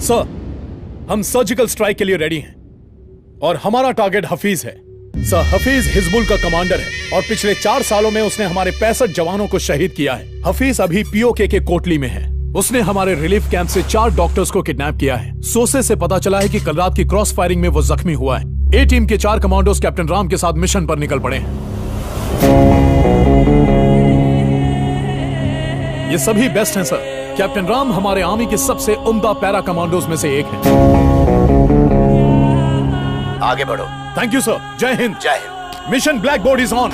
Sir, हम surgical strike के लिए रेडी हैं और हमारा टारगेट हफीज है। सर, हफीज हिजबुल का कमांडर है और पिछले 4 सालों में उसने हमारे 65 जवानों को शहीद किया है। हफीज अभी पीओके के कोटली में है। उसने हमारे रिलीफ कैंप से 4 डॉक्टर्स को किडनैप किया है। सोर्सेज से पता चला है कि कल रात की क्रॉस फायरिंग में वो जख्मी हुआ है। ए टीम के 4 कमांडोज कैप्टन राम के साथ मिशन पर निकल पड़े हैं। ये सभी बेस्ट हैं सर। कैप्टन राम हमारे आर्मी के सबसे उम्दा पैरा कमांडोज में से एक हैं। आगे बढ़ो। Thank you sir. जय हिंद। जय Hind. Mission black board is on.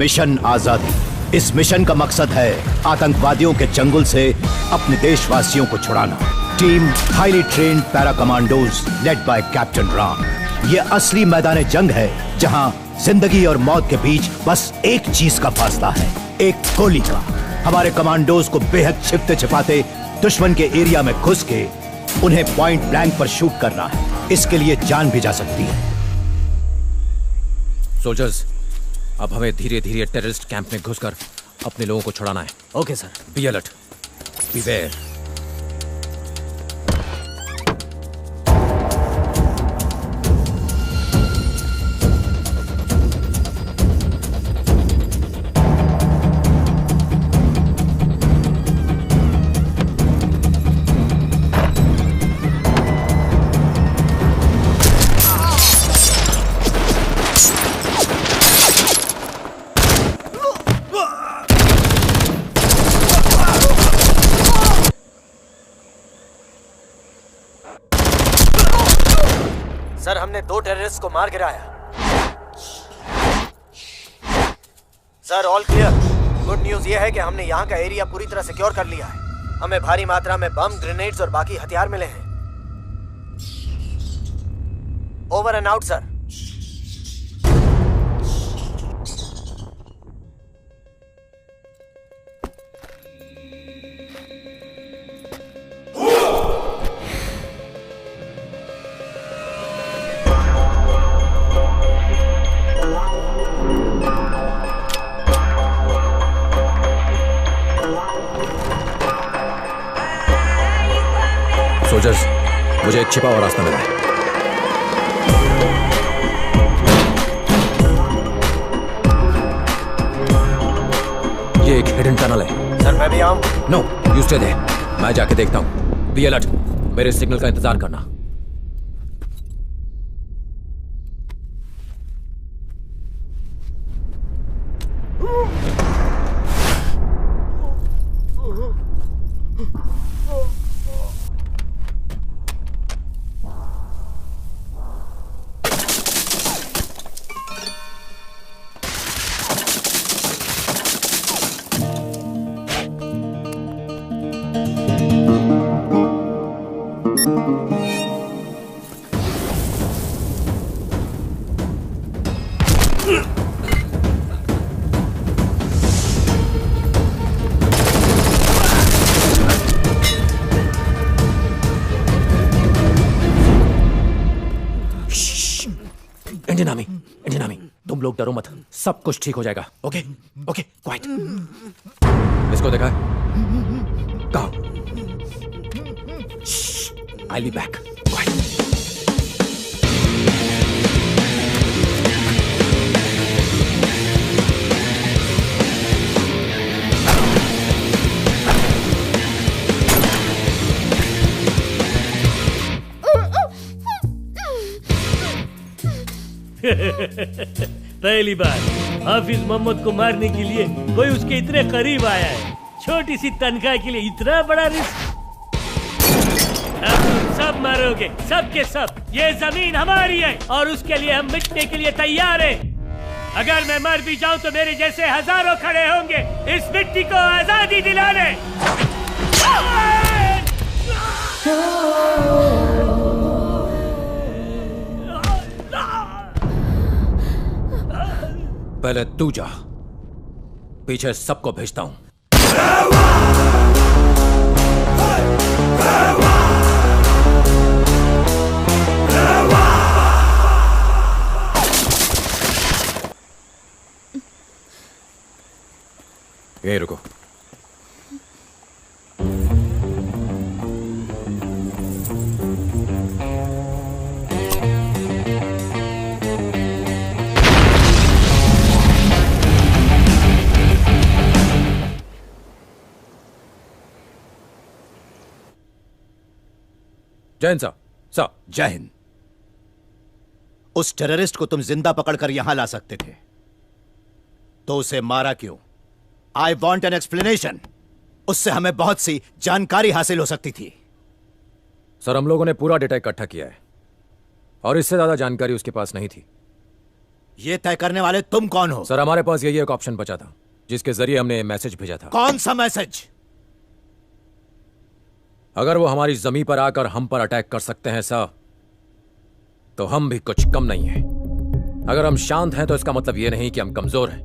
Mission आजादी। इस मिशन का मकसद है आतंकवादियों के चंगुल से अपने देशवासियों को छुड़ाना। Team highly trained para commandos led by captain Ram. ये असली मैदान जंग है जहां जिंदगी और मौत के बीच बस एक चीज का फासला है, एक गोली का। हमारे कमांडोज को बेहद छिपते छिपाते दुश्मन के एरिया में घुस के उन्हें पॉइंट ब्लैंक पर शूट करना है। इसके लिए जान भी जा सकती है। सोल्जर्स, अब हमें धीरे धीरे टेररिस्ट कैंप में घुसकर अपने लोगों को छुड़ाना है। Okay sir. Be alert, beware. Sir, हमने 2 टेररिस्ट को मार गिराया। Sir, all clear. Good news ये है कि हमने यहाँ का एरिया पूरी तरह सिक्योर कर लिया है। हमें भारी मात्रा में बम, ग्रेनेड्स और बाकी हथियार मिले हैं। Over and out sir. Soldiers, मुझे एक छिपा हुआ रास्ता मिला है। ये एक हिडन टनल है। सर, मैं भी आऊं? No, you stay there. मैं जाके देखता हूं। बी अलर्ट, मेरे सिग्नल का इंतजार करना। इंडियन आर्मी, तुम लोग डरो मत, सब कुछ ठीक हो जाएगा। Okay okay, quite. इसको देखा है? कहाँ? I'll be back. Quiet. पहली बार हाफिज मोहम्मद को मारने के लिए कोई उसके इतने करीब आया है। छोटी सी तनख्वाह के लिए इतना बड़ा रिस्क। अब तुम सब मरोगे, सब के सब। ये जमीन हमारी है और उसके लिए हम मिटने के लिए तैयार हैं। अगर मैं मर भी जाऊं तो मेरे जैसे हजारों खड़े होंगे इस मिट्टी को आजादी दिलाने। पहले तू जा, पीछे सबको भेजता हूं। यहीं रुको। जय हिंद सर। जय हिंद। उस टेररिस्ट को तुम जिंदा पकड़कर यहां ला सकते थे, तो उसे मारा क्यों? I want an explanation. उससे हमें बहुत सी जानकारी हासिल हो सकती थी। सर, हम लोगों ने पूरा डेटा इकट्ठा किया है और इससे ज्यादा जानकारी उसके पास नहीं थी। यह तय करने वाले तुम कौन हो? सर, हमारे पास यही एक ऑप्शन बचा था जिसके जरिए हमने मैसेज भेजा था। कौन सा मैसेज? अगर वो हमारी जमीन पर आकर हम पर अटैक कर सकते हैं सर, तो हम भी कुछ कम नहीं हैं। अगर हम शांत हैं तो इसका मतलब यह नहीं कि हम कमजोर हैं।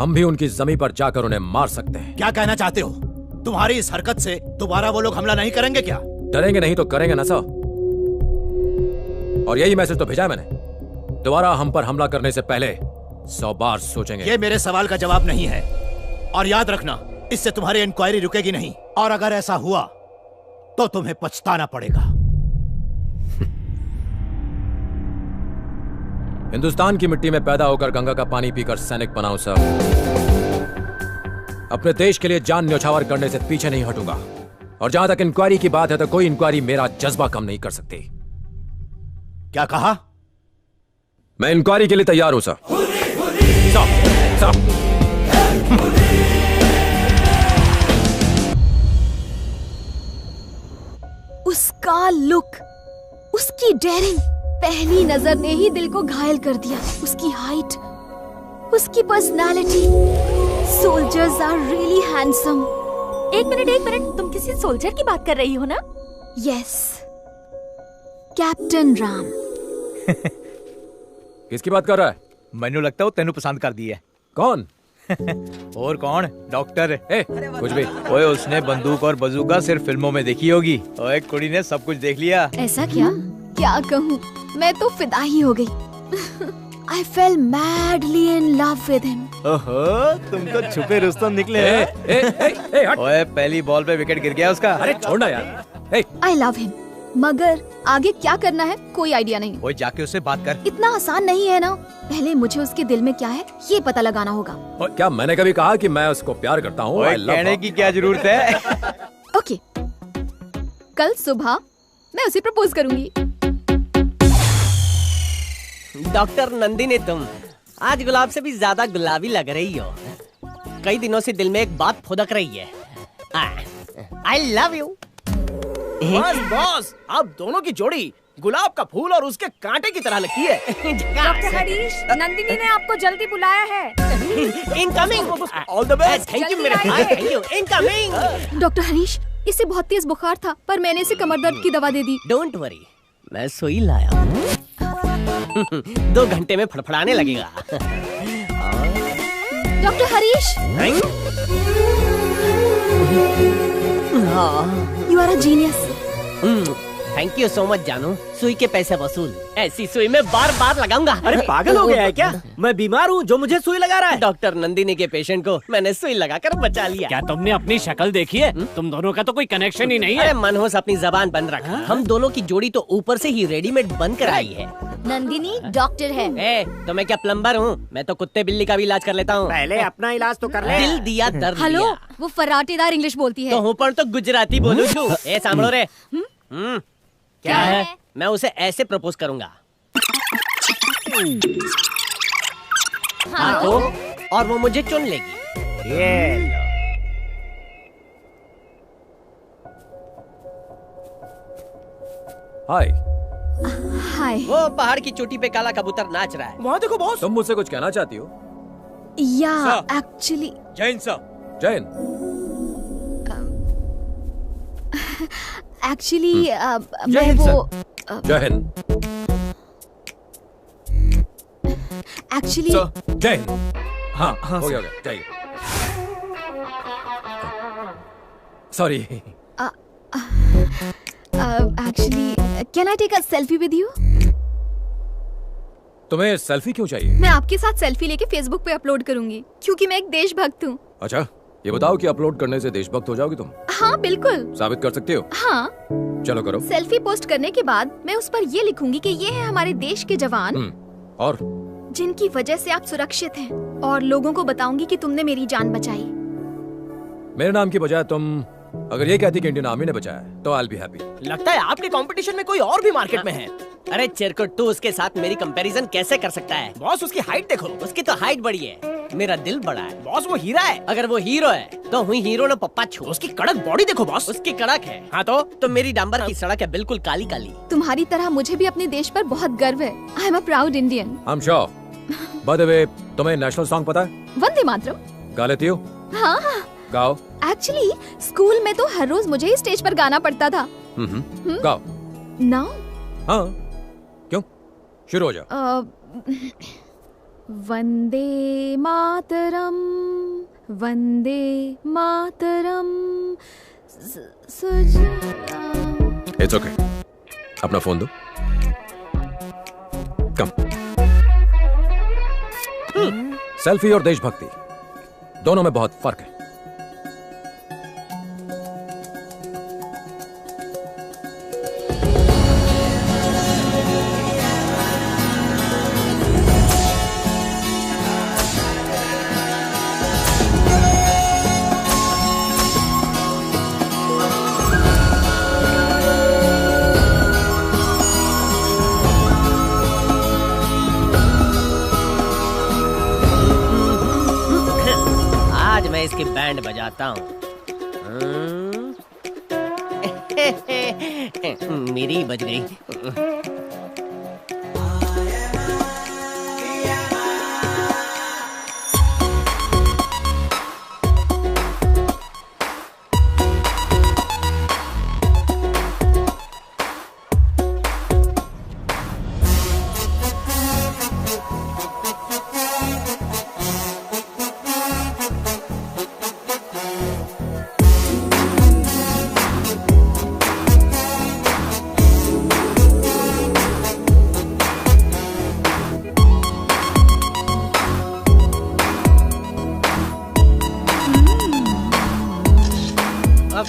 हम भी उनकी जमीन पर जाकर उन्हें मार सकते हैं। क्या कहना चाहते हो? तुम्हारी इस हरकत से दोबारा वो लोग हमला नहीं करेंगे क्या? डरेंगे नहीं तो करेंगे ना सर। और यही मैसेज तो भेजा है मैंने। दोबारा हम पर हमला करने से पहले 100 बार सोचेंगे। ये मेरे सवाल का जवाब नहीं है, और याद रखना, इससे तुम्हारी इंक्वायरी रुकेगी नहीं, और अगर ऐसा हुआ तो तुम्हें पछताना पड़ेगा। हिंदुस्तान की मिट्टी में पैदा होकर गंगा का पानी पीकर सैनिक बनाऊं सर। अपने देश के लिए जान न्यौछावर करने से पीछे नहीं हटूंगा। और जहां तक इंक्वायरी की बात है तो कोई इंक्वायरी मेरा जज्बा कम नहीं कर सकती। क्या कहा? मैं इंक्वायरी के लिए तैयार हूं सर। उसका लुक, उसकी डेयरिंग पहली नजर ने ही दिल को घायल कर दिया। उसकी हाइट, उसकी personality. Soldiers are really handsome. एक मिनट, तुम किसी सोल्जर की बात कर रही हो ना? Yes, captain Ram. किसकी बात कर रहा है? मैनू लगता है तेनू पसंद कर दी है। कौन? और कौन? डॉक्टर। कुछ भी। ओए, उसने बंदूक और बंदूका सिर्फ फिल्मों में देखी होगी। ओए, कुड़ी ने सब कुछ देख लिया। ऐसा क्या कहूँ, मैं तो फिदा ही हो गई। I fell madly in love with him. ओहो, तुम तो छुपे रुस्तम निकले। हट। ओए, पहली बॉल पे विकेट गिर गया उसका। अरे छोड़ना यार। I love him. मगर आगे क्या करना है कोई आइडिया नहीं। ओए, जाके उससे बात कर। इतना आसान नहीं है ना। पहले मुझे उसके दिल में क्या है ये पता लगाना होगा। क्या मैंने कभी कहा कि मैं उसको प्यार करता हूँ? कहने की क्या जरूरत है? ओके, कल सुबह मैं उसे प्रपोज करूंगी। डॉक्टर नंदिनी, तुम आज गुलाब से भी ज्यादा गुलाबी लग रही हो। कई दिनों से दिल में एक बात फुदक रही है। I love you. बॉस, आप दोनों की जोड़ी गुलाब का फूल और उसके कांटे की तरह लगती है। डॉक्टर हरीश, नंदिनी ने आपको जल्दी बुलाया है। Incoming. All the best. Thank you मेरे भाई, thank you. Incoming. Doctor Harish, इसे बहुत तेज बुखार था पर मैंने इसे कमर दर्द की दवा दे दी। डोंट वरी, मैं सुई लाया हूँ। 2 घंटे में फड़फड़ाने लगेगा। Doctor Harish, you are a genius. Thank you so much जानू। सुई के पैसे वसूल। ऐसी सुई में बार बार लगाऊंगा। अरे पागल हो गया है क्या? मैं बीमार हूँ जो मुझे सुई लगा रहा है। डॉक्टर नंदिनी के पेशेंट को मैंने सुई लगाकर बचा लिया। क्या तुमने अपनी शक्ल देखी है? तुम दोनों का तो कोई कनेक्शन ही नहीं है। अरे मनहोस अपनी जबान बंद रखा। हम दोनों की जोड़ी तो ऊपर से ही रेडीमेड बन कर आई है। नंदिनी डॉक्टर है। तो मैं क्या प्लम्बर हूँ? मैं तो कुत्ते बिल्ली का भी इलाज कर लेता हूँ। पहले अपना इलाज तो कर ले। दिल दिया दर्द हेलो, दिया। वो फराटेदार इंग्लिश बोलती है। तो हूँ पर तो गुजराती बोलूं छू। ए सांभळो रे। क्या है? मैं उसे ऐसे प्रपोज करूंगा। हाँ तो? और वो मुझे चुन लेगी। ये लो। हाय। हाय। वो पहाड़ की चोटी पे काला कबूतर नाच रहा है। वहाँ देखो बॉस। तुम मुझसे कुछ कहना चाहती हो? या actually Jain sir. Jain. Actually मैं वो जय हिंद। एक्चुअली जय हिंद। हाँ हो गया जाइए। Sorry. Actually can I take a selfie with you? तुम्हें सेल्फी क्यों चाहिए? मैं आपके साथ सेल्फी लेके फेसबुक पे अपलोड करूंगी क्योंकि मैं एक देशभक्त हूँ। अच्छा, ये बताओ कि अपलोड करने से देशभक्त हो जाओगी तुम? हाँ बिल्कुल। साबित कर सकती हो? हाँ। चलो करो। सेल्फी पोस्ट करने के बाद मैं उस पर ये लिखूंगी कि ये है हमारे देश के जवान और जिनकी वजह से आप सुरक्षित हैं, और लोगों को बताऊंगी कि तुमने मेरी जान बचाई। मेरे नाम की बजाय तुम अगर ये कहती कि इंडियन आर्मी ने बचाया तो आई विल बी हैप्पी। लगता है आपके कंपटीशन में कोई और भी मार्केट में है। अरे चिरकुट, तू उसके साथ मेरी कंपैरिजन कैसे कर सकता है? बॉस उसकी हाइट देखो। उसकी तो हाइट बड़ी है, मेरा दिल बड़ा है। बॉस वो हीरा है। अगर वो हीरो है तो हुई हीरो ने पप्पा छू। उसकी कड़क बॉडी देखो बॉस। उसकी कड़क है। हाँ तो मेरी डांबर की सड़क है बिल्कुल काली काली। तुम्हारी तरह मुझे भी अपने देश पर बहुत गर्व है। I am a proud Indian. I am sure. Bye the वे, तुम्हें नेशनल सॉन्ग पता है? वंदे मातरम। गा लेती हो? हाँ। गाओ। एक्चुअली स्कूल में तो हर रोज मुझे ही स्टेज पर गाना पड़ता था। गाओ। नाउ? हाँ, क्यों? शुरू हो जाओ। वंदे मातरम, वंदे मातरम। It's okay. अपना फोन दो। कम। सेल्फी और देशभक्ति दोनों में बहुत फर्क है। मैं इसकी बैंड बजाता हूँ। मेरी बज गई।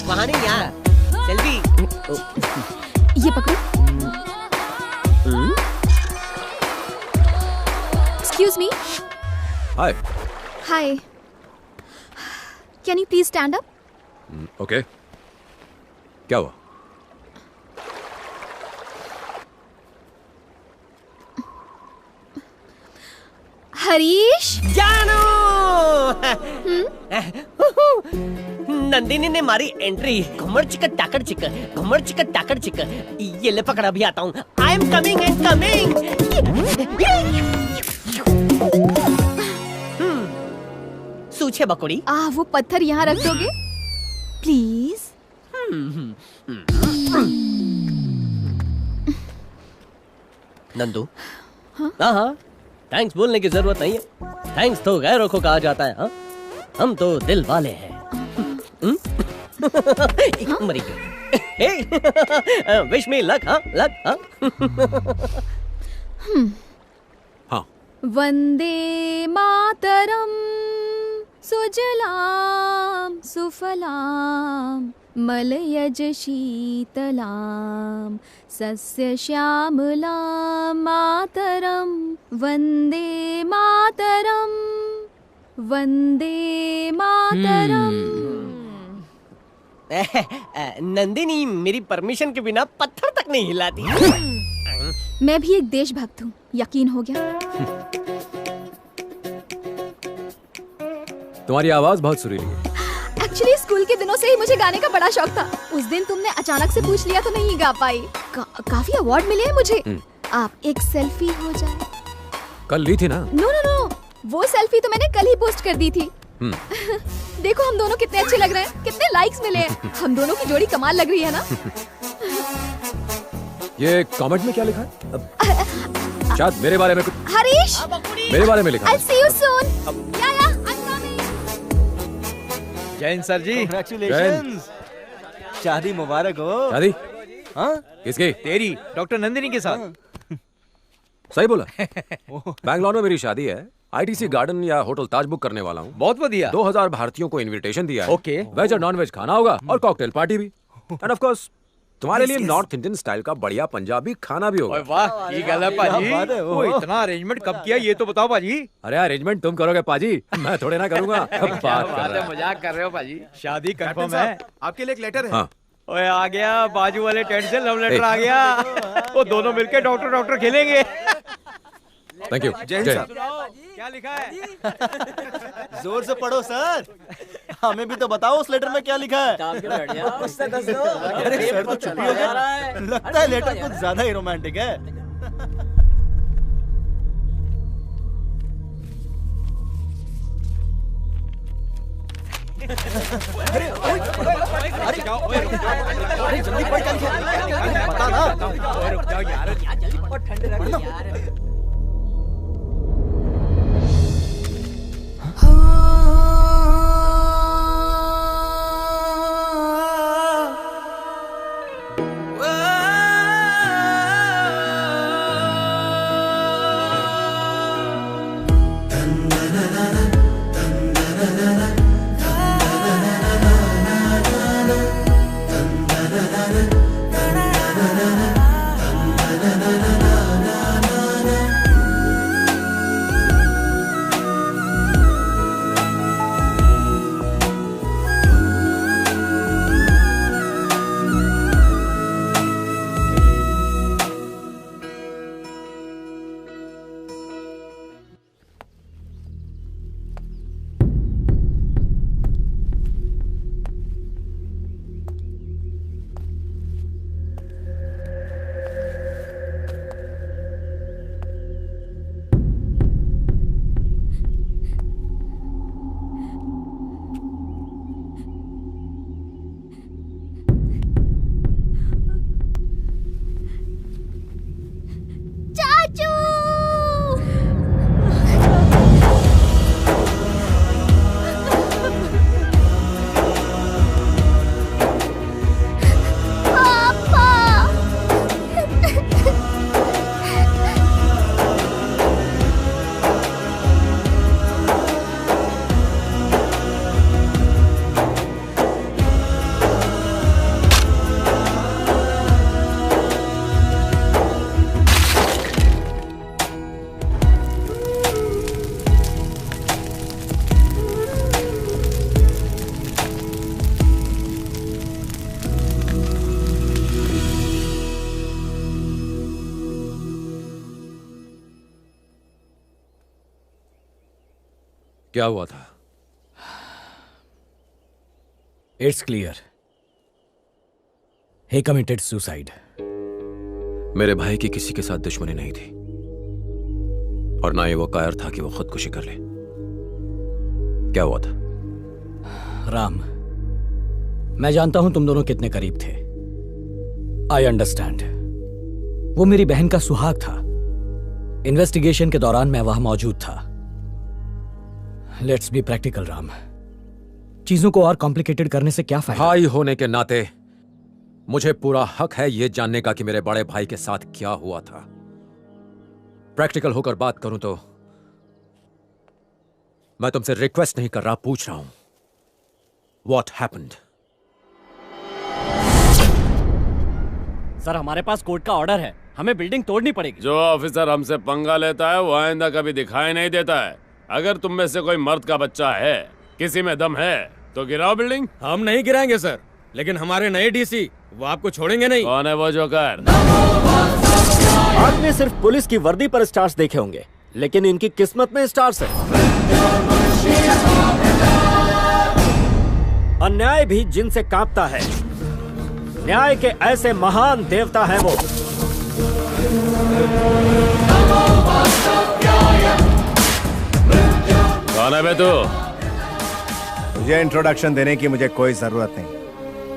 वहाँ नहीं, यहाँ सेल्फी। ये पकड़ो। Excuse me. Hi. Hi. Can you please stand up? Okay. क्या हुआ? हरीश। जानू। नंदिनी ने मारी एंट्री। घुमड़ चिकन टाकर चिकन, घुमड़ चिकन टाकर चिकन। ये ले पकड़, अभी आता हूँ। I am coming and coming. सूछे बकुड़ी। वो पत्थर यहाँ रख दोगे प्लीज? नंदू। हाँ, थैंक्स बोलने की जरूरत नहीं है। थैंक्स तो गैरों को कहा जाता है। हाँ, हम तो दिल वाले हैं। मरी गई। Wish me luck. हाँ, लक। हाँ। वंदे मातरम सुजलाम सुफलाम मलयज शीतलाम सस्य श्यामलाम मातरम वंदे मातरम वंदे मातरम। नंदिनी मेरी परमिशन के बिना पत्थर तक नहीं हिलाती। मैं भी एक देशभक्त हूँ, यकीन हो गया? तुम्हारी आवाज बहुत सुरीली है। एक्चुअली स्कूल के दिनों से ही मुझे गाने का बड़ा शौक था। उस दिन तुमने अचानक से पूछ लिया तो नहीं गा पाई। काफी अवार्ड मिले हैं मुझे। आप एक सेल्फी हो जाए। कल ली थी ना? नो, वो सेल्फी तो मैंने कल ही पोस्ट कर दी थी। देखो हम दोनों कितने अच्छे लग रहे हैं, कितने लाइक्स मिले हैं। हम दोनों की जोड़ी कमाल लग रही है ना? ये कमेंट में क्या लिखा है? शायद मेरे बारे में कुछ। हरीश, मेरे बारे में लिखा है। I'll see you soon. Yeah, I'm coming. Jain sir ji, Congratulations. शादी मुबारक हो। शादी? हाँ, किसकी? तेरी, डॉक्टर नंदिनी के साथ। सही बोला। बैंगलोर में मेरी शादी है। आईटीसी गार्डन या होटल ताज बुक करने वाला हूँ। बहुत बढ़िया। 2000 भारतीयों को इनविटेशन दिया है। ओके। वेज और नॉन वेज खाना होगा और कॉकटेल पार्टी भी। एंड ऑफ कोर्स तुम्हारे लिए नॉर्थ इंडियन स्टाइल का बढ़िया पंजाबी खाना भी होगा। वाह, ये गल है पाजी। वो इतना अरेंजमेंट कब किया ये तो बताओ पाजी। अरे अरेंजमेंट तुम करोगे पाजी, मैं थोड़े ना करूंगा। बात कर रहा है। मजाक कर रहे हो पाजी। शादी कंफर्म है। आपके लिए एक लेटर है। हाँ। ओए आ गया, बाजू वाले टेंट से लव लेटर आ गया। वो दोनों मिलके डॉक्टर खेलेंगे। Thank you. जय हिंद साहब। क्या लिखा है? जोर से पढ़ो सर। हमें भी तो बताओ उस लेटर में क्या लिखा है। अरे सर तो चुप ही हो गए। लगता है लेटर कुछ ज्यादा ही रोमांटिक है। अरे जल्दी पढ़, क्या लिखा है बता ना। रुक जाओ यार, ठंड लग रही है। क्या हुआ था? It's clear, he committed suicide. मेरे भाई की किसी के साथ दुश्मनी नहीं थी और ना ही वो कायर था कि वो खुदकुशी कर ले। क्या हुआ था? राम, मैं जानता हूं तुम दोनों कितने करीब थे। I understand. वो मेरी बहन का सुहाग था। इन्वेस्टिगेशन के दौरान मैं वहां मौजूद था। लेट्स बी प्रैक्टिकल राम, चीजों को और कॉम्प्लिकेटेड करने से क्या फायदा? भाई होने के नाते मुझे पूरा हक है यह जानने का कि मेरे बड़े भाई के साथ क्या हुआ था। प्रैक्टिकल होकर बात करूं तो मैं तुमसे रिक्वेस्ट नहीं कर रहा, पूछ रहा हूं, व्हाट हैपेंड? सर, हमारे पास कोर्ट का ऑर्डर है, हमें बिल्डिंग तोड़नी पड़ेगी। जो ऑफिसर हमसे पंगा लेता है वो आइंदा कभी दिखाई नहीं देता है। अगर तुम में से कोई मर्द का बच्चा है, किसी में दम है, तो गिराओ बिल्डिंग। हम नहीं गिराएंगे सर, लेकिन हमारे नए डीसी वो आपको छोड़ेंगे नहीं। कौन है वो जोकर? आपने सिर्फ पुलिस की वर्दी पर स्टार्स देखे होंगे, लेकिन इनकी किस्मत में स्टार्स है। अन्याय भी जिनसे कांपता है। न्याय के ऐसे महान देवता हैं वो। कौन है बे तू? तुझे इंट्रोडक्शन देने की मुझे कोई जरूरत नहीं।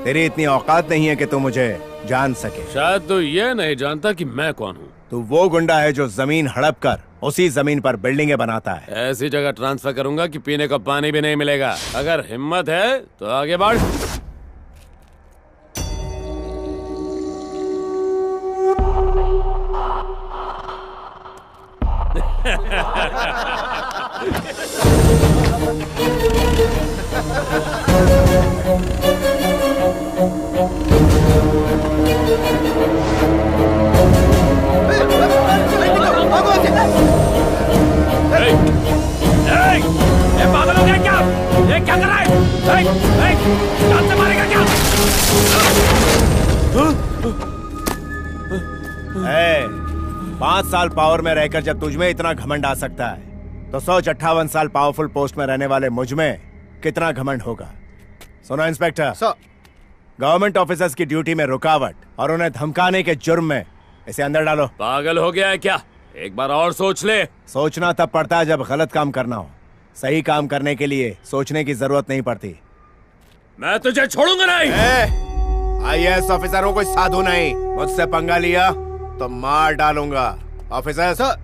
तेरी इतनी औकात नहीं है कि तू मुझे जान सके। शायद तू ये नहीं जानता कि मैं कौन हूँ। तू वो गुंडा है जो जमीन हड़प कर उसी जमीन पर बिल्डिंगें बनाता है। ऐसी जगह ट्रांसफर करूंगा कि पीने का पानी भी नहीं मिलेगा। अगर हिम्मत है तो आगे बढ़। पागल हो गया क्या? ये क्या कर रहा है? जान से मारेगा क्या? 5 साल पावर में रहकर जब तुझमें इतना घमंड आ सकता है, तो 158 साल पावरफुल पोस्ट में रहने वाले मुझ में कितना घमंड होगा। सुनो इंस्पेक्टर, गवर्नमेंट ऑफिसर्स की ड्यूटी में रुकावट और उन्हें धमकाने के जुर्म में इसे अंदर डालो। पागल हो गया है क्या? एक बार और सोच ले। सोचना तब पड़ता है जब गलत काम करना हो। सही काम करने के लिए सोचने की जरूरत नहीं पड़ती। मैं तुझे छोड़ूंगा नहीं। IAS ऑफिसर हूँ, कोई साधु नहीं। मुझसे पंगा लिया तो मार डालूंगा। ऑफिसर सर,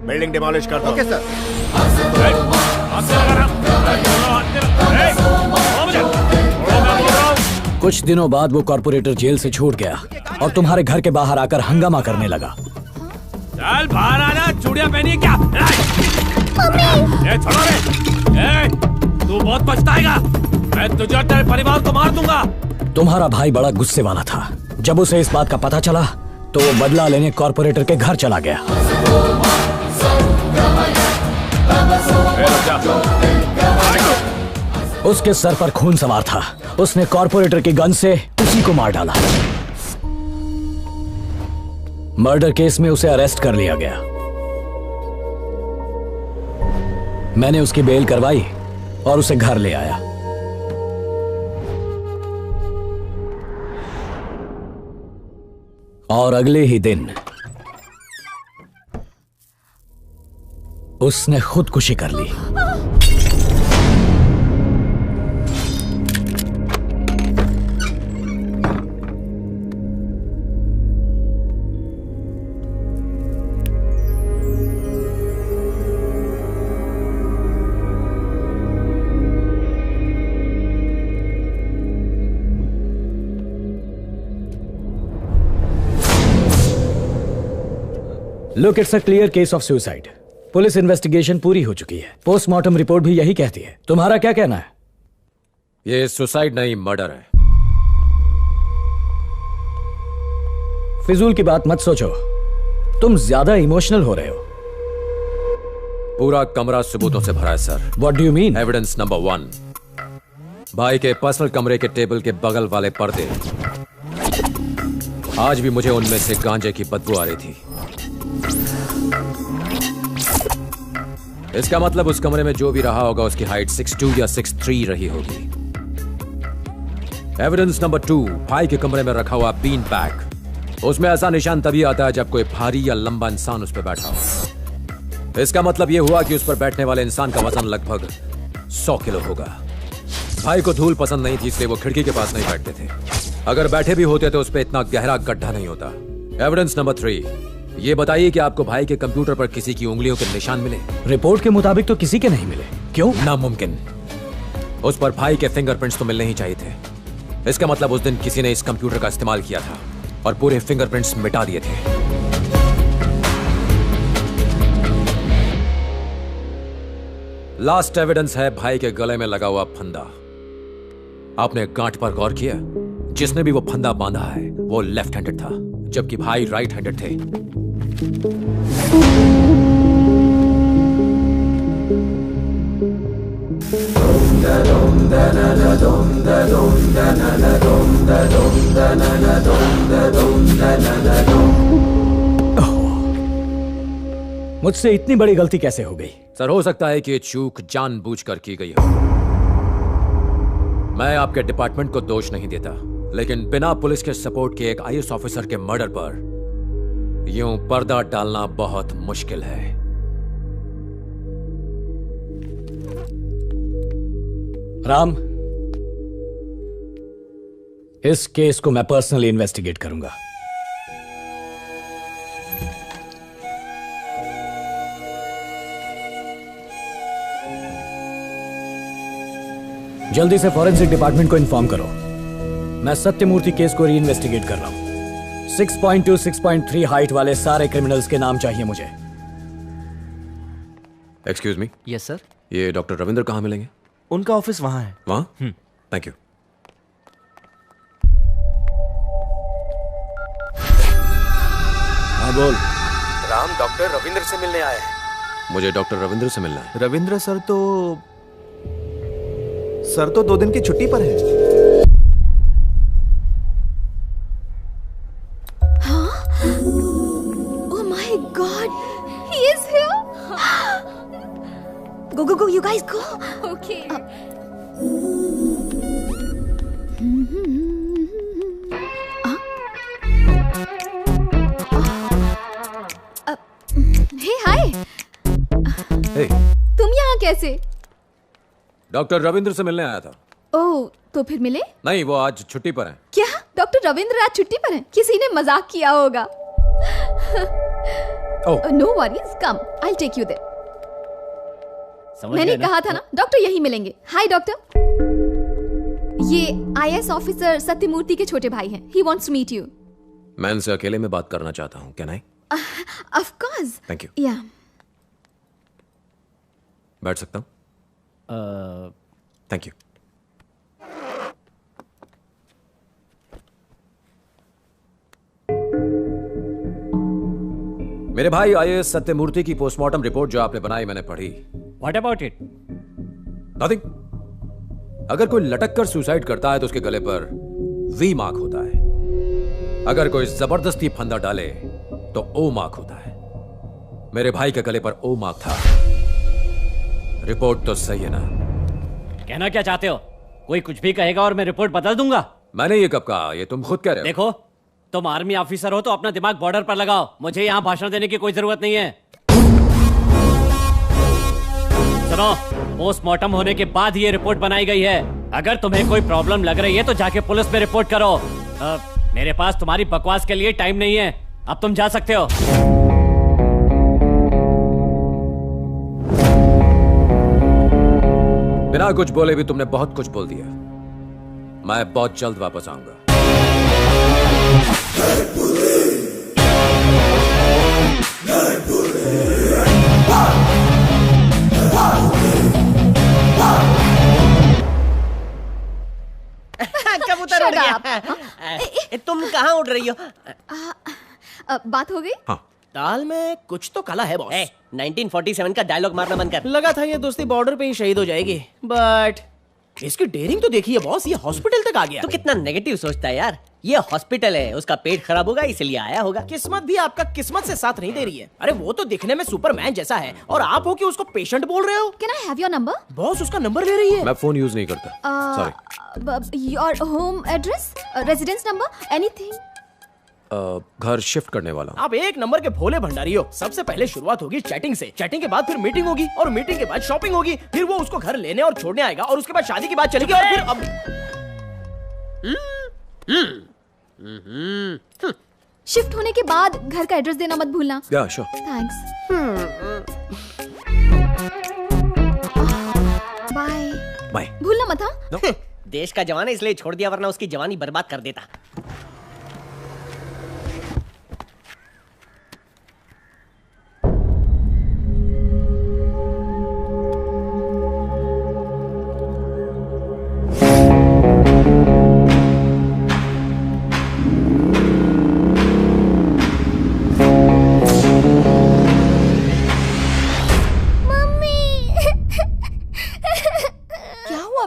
बिल्डिंग डिमोलिश कर दो। Okay sir. कुछ दिनों बाद वो कॉर्पोरेटर जेल से छूट गया और तुम्हारे घर के बाहर आकर हंगामा करने लगा। चल बाहर आना, चूड़ियां पहनी है क्या? ए, छोड़ो रे। तू बहुत पछताएगा। मैं तुझे और तेरे परिवार को मार दूंगा। तुम्हारा भाई बड़ा गुस्से वाला था। जब उसे इस बात का पता चला तो वो बदला लेने कॉर्पोरेटर के घर चला गया। उसके सर पर खून सवार था। उसने कॉर्पोरेटर की गन से उसी को मार डाला। मर्डर केस में उसे अरेस्ट कर लिया गया। मैंने उसकी बेल करवाई और उसे घर ले आया। और अगले ही दिन उसने खुदकुशी कर ली। Look, it's a clear case of suicide. Police investigation पूरी हो चुकी है। पोस्टमार्टम रिपोर्ट भी यही कहती है। तुम्हारा क्या कहना है? ये सुसाइड नहीं, मर्डर है। फिजूल की बात मत सोचो, तुम ज्यादा इमोशनल हो रहे हो। पूरा कमरा सबूतों से भरा है sir. What do you mean? Evidence number 1, भाई के पर्सनल कमरे के टेबल के बगल वाले पर्दे। आज भी मुझे उनमें से गांजे की बदबू आ रही थी। इसका मतलब उस कमरे में जो भी रहा होगा उसकी हाइट 6'2" या 6'3" रही होगी। एविडेंस नंबर 2, भाई के कमरे में रखा हुआ बीन बैग। उसमें ऐसा निशान तभी आता है जब कोई भारी या लंबा इंसान उस पर बैठा हो। इसका मतलब यह हुआ कि उस पर बैठने वाले इंसान का वजन लगभग 100 किलो होगा। भाई को धूल पसंद नहीं थी, इसलिए वो खिड़की के पास नहीं बैठते थे। अगर बैठे भी होते तो उस पर इतना गहरा गड्ढा नहीं होता। एविडेंस नंबर 3, ये बताइए कि आपको भाई के कंप्यूटर पर किसी की उंगलियों के निशान मिले? रिपोर्ट के मुताबिक तो किसी के नहीं मिले। क्यों? नामुमकिन। उस पर भाई के फिंगरप्रिंट्स तो मिलने ही चाहिए थे। इसका मतलब उस दिन किसी ने इस कंप्यूटर का इस्तेमाल किया था और पूरे फिंगरप्रिंट्स मिटा दिए थे। लास्ट एविडेंस है भाई के गले में लगा हुआ फंदा। आपने गांठ पर गौर किया? जिसने भी वो फंदा बांधा है वो लेफ्ट हैंडेड था, जबकि भाई राइट हैंडेड थे। मुझसे इतनी बड़ी गलती कैसे हो गई? सर, हो सकता है कि ये चूक जानबूझकर की गई हो। मैं आपके डिपार्टमेंट को दोष नहीं देता, लेकिन बिना पुलिस के सपोर्ट के एक आईएएस ऑफिसर के मर्डर पर यूं पर्दा डालना बहुत मुश्किल है। राम, इस केस को मैं पर्सनली इन्वेस्टिगेट करूंगा। जल्दी से फॉरेंसिक डिपार्टमेंट को इन्फॉर्म करो। मैं सत्यमूर्ति केस को री इन्वेस्टिगेट कर रहा हूं। 6.2, 6.3 हाइट वाले सारे क्रिमिनल्स के नाम चाहिए मुझे। Excuse me. Yes sir. ये डॉक्टर रविंद्र कहाँ मिलेंगे? उनका ऑफिस वहां है। वहां? Thank you. हाँ बोल। राम डॉक्टर रविंद्र से मिलने आए हैं। मुझे डॉक्टर रविंद्र से मिलना है। रविंद्र सर तो 2 दिन की छुट्टी पर है। हाँ? Oh my God, he is here. Go, you guys go. Okay. Hey, hi. Hey. तुम यहाँ कैसे? डॉक्टर रविंद्र से मिलने आया था। ओह, तो फिर मिले? नहीं, वो आज छुट्टी पर हैं। क्या? डॉक्टर रविंद्र आज छुट्टी पर हैं? किसी ने मजाक किया होगा। No worries, come, I will take you there. मैंने कहा था ना, डॉक्टर यही मिलेंगे। हाय डॉक्टर, ये आईएएस ऑफिसर सत्यमूर्ति के छोटे भाई हैं। He wants to meet you. मैं इनसे अकेले में बात करना चाहता हूँ। Can I? Of course. Thank you. या, बैठ सकता हूँ? Thank you. मेरे भाई आईएएस सत्यमूर्ति की पोस्टमार्टम रिपोर्ट जो आपने बनाई मैंने पढ़ी। What about it? नथिंग। अगर कोई लटक कर सुसाइड करता है तो उसके गले पर वी मार्क होता है। अगर कोई जबरदस्ती फंदा डाले तो ओ मार्क होता है। मेरे भाई के गले पर ओ मार्क था। रिपोर्ट तो सही है ना? कहना क्या चाहते हो? कोई कुछ भी कहेगा और मैं रिपोर्ट बदल दूंगा। मैंने ये कब कहा? ये तुम खुद कह रहे हो। देखो, तुम आर्मी ऑफिसर हो तो अपना दिमाग बॉर्डर पर लगाओ। मुझे यहाँ भाषण देने की कोई जरूरत नहीं है। सुनो, पोस्टमार्टम होने के बाद ये रिपोर्ट बनाई गई है। अगर तुम्हें कोई प्रॉब्लम लग रही है तो जाके पुलिस में रिपोर्ट करो। मेरे पास तुम्हारी बकवास के लिए टाइम नहीं है। अब तुम जा सकते हो। बिना कुछ बोले भी तुमने बहुत कुछ बोल दिया। मैं बहुत जल्द वापस आऊंगा। कबूतर उड़ गया। तुम कहाँ उड़ रही हो? बात हो गई? हाँ। दाल में कुछ तो काला है बॉस। 1947 का डायलॉग मारना बंद कर। लगा था ये दोस्ती बॉर्डर पे ही शहीद हो जाएगी, बट इसकी डेयरिंग तो देखिए बॉस, ये हॉस्पिटल तक आ गया। तो कितना नेगेटिव सोचता है यार। ये हॉस्पिटल है, उसका पेट खराब होगा इसलिए आया होगा। किस्मत भी आपका किस्मत से साथ नहीं दे रही है। अरे वो तो दिखने में सुपरमैन जैसा है और आप हो कि उसको पेशेंट बोल रहे हो। Can I have your number? Boss उसका नंबर ले रही है। मैं फोन यूज नहीं करता, sorry. Your home address, residence number, anything? घर शिफ्ट करने वाला हूँ। आप एक नंबर के भोले भंडारी हो। सबसे पहले शुरुआत होगी चैटिंग से, चैटिंग के बाद फिर मीटिंग होगी और मीटिंग के बाद शॉपिंग होगी, फिर वो उसको घर लेने और छोड़ने आएगा और उसके बाद शादी की बात चलेगी और फिर अब शिफ्ट होने के बाद घर का एड्रेस देना मत भूलना। या श्योर। थैंक्स। Bye bye. भूलना मत। हाँ देश का जवान है इसलिए छोड़ दिया, वरना उसकी जवानी बर्बाद कर देता।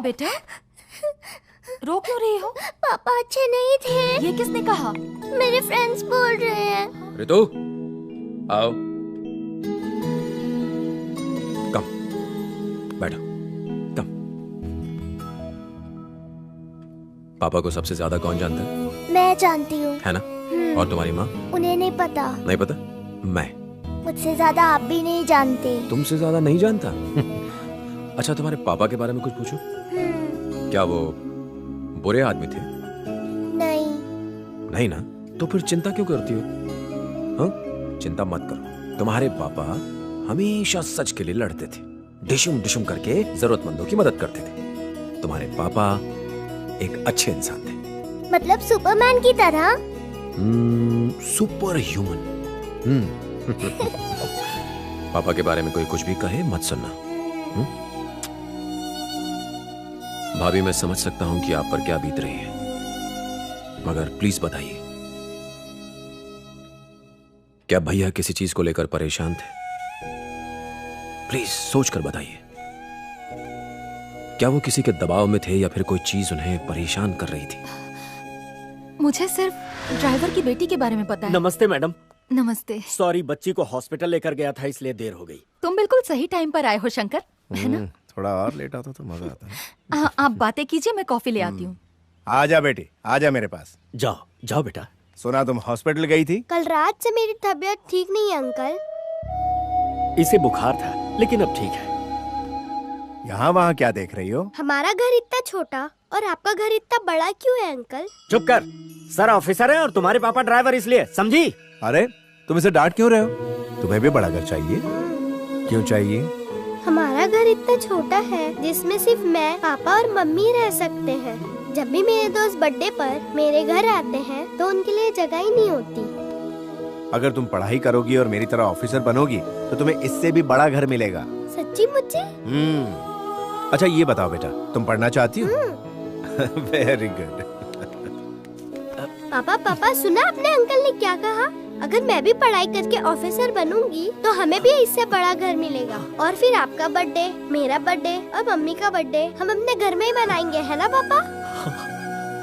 बेटा रो क्यों रही हो? पापा अच्छे नहीं थे। ये किसने कहा? मेरे फ्रेंड्स बोल रहे हैं। रितु आओ, कम बैठो, कम। पापा को सबसे ज्यादा कौन जानता है? मैं जानती हूँ। है ना? और तुम्हारी माँ? उन्हें नहीं पता। नहीं पता? मैं। मुझसे ज्यादा आप भी नहीं जानते। तुमसे ज्यादा नहीं जानता? अच्छा, तुम्हारे पापा के बारे में कुछ पूछूं? क्या वो बुरे आदमी थे? नहीं। नहीं ना? तो फिर चिंता क्यों करती हो? हाँ? चिंता मत करो। तुम्हारे पापा हमेशा सच के लिए लड़ते थे, डिशुम डिशुम करके जरूरतमंदों की मदद करते थे। तुम्हारे पापा एक अच्छे इंसान थे। मतलब सुपरमैन की तरह? Super human. पापा के बारे में कोई कुछ भी कहे मत सुनना। भाभी, मैं समझ सकता हूं कि आप पर क्या बीत रही है, मगर प्लीज बताइए, क्या भैया किसी चीज को लेकर परेशान थे? प्लीज सोच कर बताइए। क्या वो किसी के दबाव में थे या फिर कोई चीज उन्हें परेशान कर रही थी? मुझे सिर्फ ड्राइवर की बेटी के बारे में पता है। नमस्ते मैडम। नमस्ते। सॉरी, बच्ची को हॉस्पिटल लेकर गया था इसलिए देर हो गई। तुम बिल्कुल सही टाइम पर आए हो शंकर, है ना? थोड़ा और लेट आता तो मजा आता। आप बातें कीजिए, मैं कॉफी ले आती हूँ। आजा बेटी, आजा मेरे पास। जाओ जाओ बेटा। सुना तुम हॉस्पिटल गई थी? कल रात से मेरी तबीयत ठीक नहीं है अंकल। इसे बुखार था लेकिन अब ठीक है। यहाँ वहाँ क्या देख रही हो? हमारा घर इतना छोटा और आपका घर इतना बड़ा क्यों है अंकल? चुप कर, सर ऑफिसर है और तुम्हारे पापा ड्राइवर, इसलिए, समझी? अरे तुम इसे डांट क्यों रहे हो? तुम्हें भी बड़ा घर चाहिए? क्यों चाहिए? हमारा घर इतना छोटा है जिसमें सिर्फ मैं, पापा और मम्मी रह सकते हैं। जब भी मेरे दोस्त बर्थडे पर मेरे घर आते हैं तो उनके लिए जगह ही नहीं होती। अगर तुम पढ़ाई करोगी और मेरी तरह ऑफिसर बनोगी तो तुम्हें इससे भी बड़ा घर मिलेगा। सच्ची मुझे? अच्छा ये बताओ बेटा, तुम पढ़ना चाहती हो? Very good. पापा पापा, सुना आपने अंकल ने क्या कहा? अगर मैं भी पढ़ाई करके ऑफिसर बनूंगी तो हमें भी इससे बड़ा घर मिलेगा और फिर आपका बर्थडे, मेरा बर्थडे और मम्मी का बर्थडे हम अपने घर में ही मनाएंगे, है ना पापा?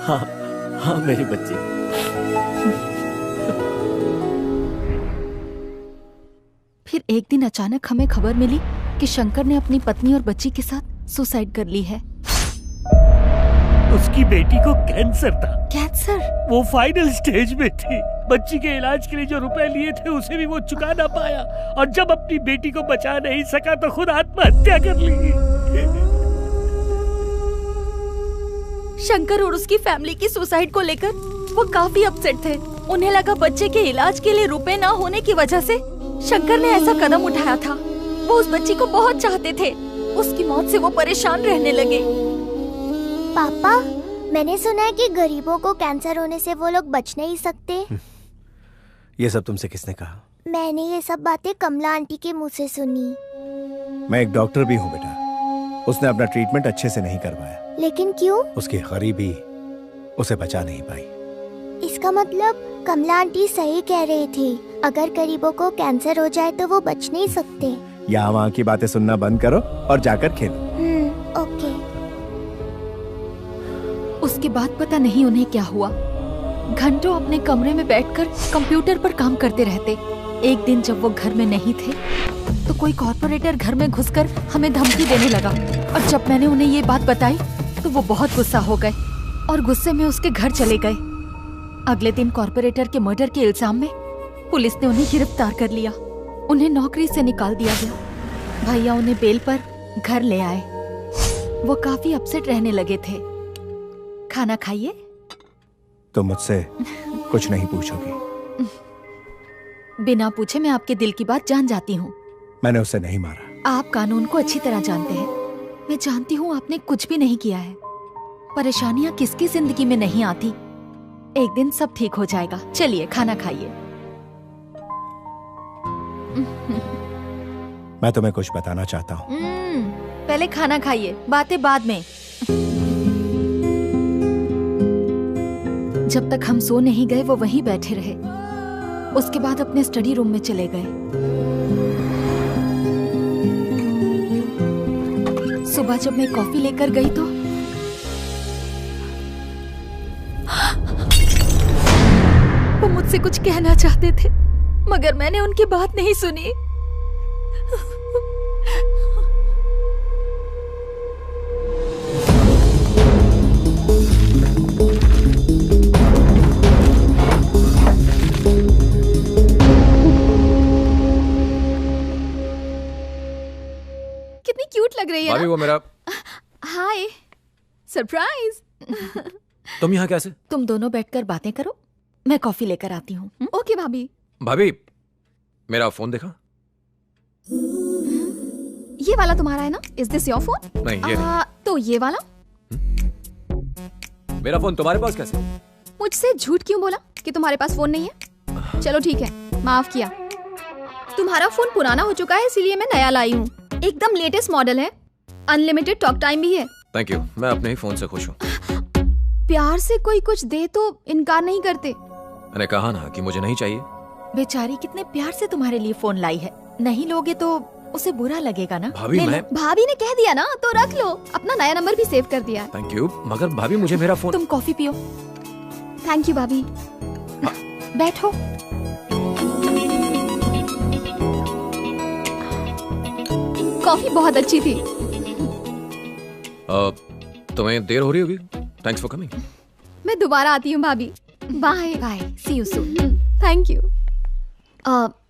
हाँ हाँ मेरी बच्ची। फिर एक दिन अचानक हमें खबर मिली कि शंकर ने अपनी पत्नी और बच्ची के साथ सुसाइड कर ली है। उसकी बेटी को कैंसर था। कैंसर? वो फाइनल स्टेज में थी। बच्ची के इलाज के लिए जो रुपए लिए थे उसे भी वो चुका ना पाया और जब अपनी बेटी को बचा नहीं सका तो खुद आत्महत्या कर ली। शंकर और उसकी फैमिली की सुसाइड को लेकर वो काफी अपसेट थे। उन्हें लगा बच्चे के इलाज के लिए रुपए ना होने की वजह से शंकर ने ऐसा कदम उठाया था। वो उस बच्ची को बहुत चाहते थे। उसकी मौत से वो परेशान रहने लगे। पापा, मैंने सुना है कि गरीबों को कैंसर होने से वो लोग बच नहीं सकते। ये सब तुमसे किसने कहा? मैंने ये सब बातें कमला आंटी के मुंह से सुनी। मैं एक डॉक्टर भी हूँ बेटा। उसने अपना ट्रीटमेंट अच्छे से नहीं करवाया। लेकिन क्यों? उसकी गरीबी उसे बचा नहीं पाई। इसका मतलब कमला आंटी सही कह रही थी। अगर गरीबों को कैंसर हो जाए तो वो बच नहीं सकते। यहाँ वहाँ की बातें सुनना बंद करो और जाकर खेलो। ओके। उसके बाद पता नहीं उन्हें क्या हुआ। घंटों अपने कमरे में बैठकर कंप्यूटर पर काम करते रहते। एक दिन जब वो घर में नहीं थे तो कोई कॉर्पोरेटर घर में घुसकर हमें धमकी देने लगा, और जब मैंने उन्हें ये बात बताई तो वो बहुत गुस्सा हो गए और गुस्से में उसके घर चले गए। अगले दिन कॉर्पोरेटर के मर्डर के इल्जाम में पुलिस ने उन्हें गिरफ्तार कर लिया। उन्हें नौकरी से निकाल दिया गया। भैया उन्हें बेल पर घर ले आए। वो काफी अपसेट रहने लगे थे। खाना खाइए। तो मुझसे कुछ नहीं पूछोगी? बिना पूछे मैं आपके दिल की बात जान जाती हूँ। मैंने उसे नहीं मारा। आप कानून को अच्छी तरह जानते हैं। मैं जानती हूँ आपने कुछ भी नहीं किया है। परेशानियाँ किसकी जिंदगी में नहीं आती। एक दिन सब ठीक हो जाएगा। चलिए खाना खाइए। मैं तुम्हें कुछ बताना चाहता हूँ। पहले खाना खाइए, बातें बाद में। जब तक हम सो नहीं गए वो वहीं बैठे रहे। उसके बाद अपने स्टडी रूम में चले गए। सुबह जब मैं कॉफी लेकर गई तो वो मुझसे कुछ कहना चाहते थे, मगर मैंने उनकी बात नहीं सुनी। कितनी क्यूट लग रही है भाभी, ना? वो मेरा हाय, सरप्राइज। तुम यहाँ कैसे? तुम दोनों बैठकर बातें करो, मैं कॉफी लेकर आती हूँ। ओके भाभी। भाभी, मेरा फोन देखा? ये वाला तुम्हारा है ना? Is this your phone? नहीं, ये नहीं। तो ये वाला? मेरा फोन तुम्हारे पास कैसे? मुझसे झूठ क्यों बोला कि तुम्हारे पास फोन नहीं है? चलो ठीक है, माफ किया। तुम्हारा फोन पुराना हो चुका है, इसीलिए मैं नया लाई हूँ। एकदम लेटेस्ट मॉडल है, अनलिमिटेड टॉक टाइम भी है। थैंक यू, मैं अपने ही फोन से खुश हूँ। प्यार से कोई कुछ दे तो इनकार नहीं करते। मैंने कहा ना कि मुझे नहीं चाहिए। बेचारी कितने प्यार से तुम्हारे लिए फोन लाई है। नहीं लोगे तो उसे बुरा लगेगा ना। भाभी, मैं भाभी ने कह दिया ना तो रख लो। अपना नया नंबर भी सेव कर दिया है। थैंक यू, मगर भाभी मुझे मेरा फोन। तुम कॉफी पियो। थैंक यू भाभी। बैठो। कॉफी बहुत अच्छी थी। तुम्हें देर हो रही होगी। Thanks for coming. मैं दोबारा आती हूँ भाभी। Bye bye, see you soon. Thank you.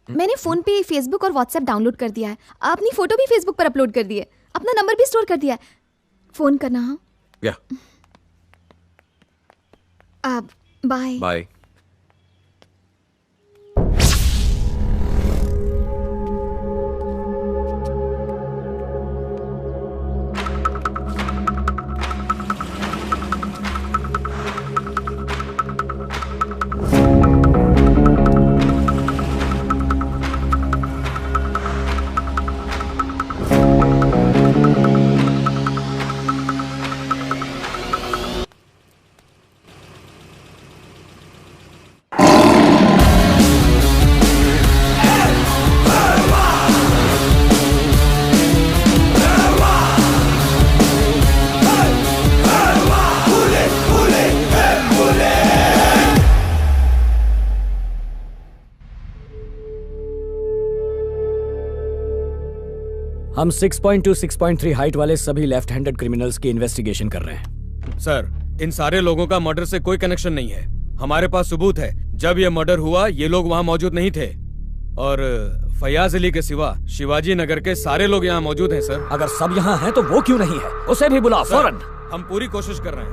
मैंने फोन पे फेसबुक और व्हाट्सएप डाउनलोड कर दिया है। अपनी फोटो भी फेसबुक पर अपलोड कर दी है। अपना नंबर भी स्टोर कर दिया है। फोन करना। हाँ बाय बाय। हम 6.2 6.3 हाइट वाले सभी लेफ्ट हैंडेड क्रिमिनल्स की इन्वेस्टिगेशन कर रहे हैं। सर, इन सारे लोगों का मर्डर से कोई कनेक्शन नहीं है। हमारे पास सबूत है। जब यह मर्डर हुआ ये लोग वहाँ मौजूद नहीं थे, और फयाज अली के सिवा शिवाजी नगर के सारे लोग यहाँ मौजूद हैं सर। अगर सब यहाँ हैं तो वो क्यों नहीं है? उसे भी बुलाओ फौरन। हम पूरी कोशिश कर रहे हैं।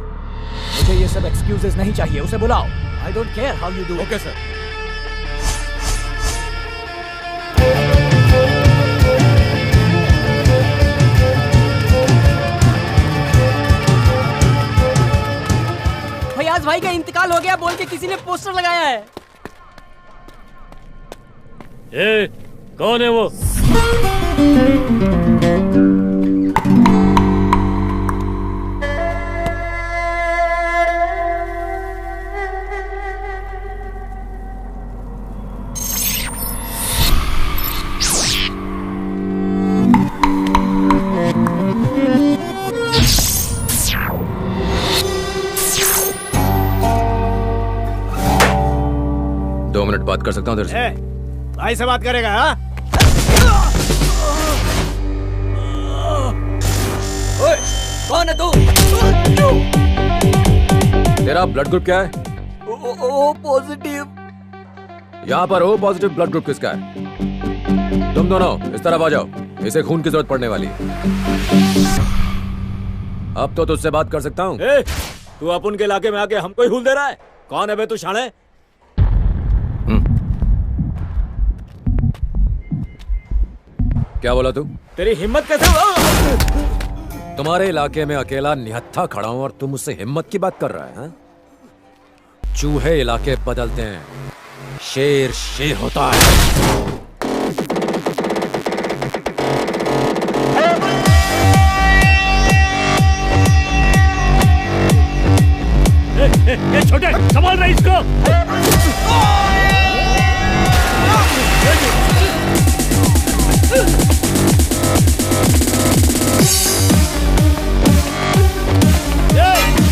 मुझे ये सब एक्सक्यूजेस नहीं चाहिए, उसे बुलाओ। I don't care how you do. Okay sir. Fayaz भाई का इंतकाल हो गया बोल के किसी ने पोस्टर लगाया है। ए, कौन है वो? कर सकता हूँ तेरे से? भाई से बात करेगा? हाँ? ओए, कौन है तू? तेरा ब्लड ग्रुप क्या है? O positive. यहाँ पर ओ पॉजिटिव ब्लड ग्रुप किसका है? तुम दोनों इस तरफ आ जाओ, इसे खून की जरूरत पड़ने वाली है। अब तो तुझसे बात कर सकता हूँ। तू अपन के इलाके में आके हमको ही हुल दे रहा है? कौन है बे तू शाणे? क्या बोला तू? तेरी हिम्मत कैसे? तुम्हारे इलाके में अकेला निहत्था खड़ा हूं और तुम मुझसे हिम्मत की बात कर रहा है? चूहे इलाके बदलते हैं, शेर शेर होता है। ये छोटे संभाल रहा इसको।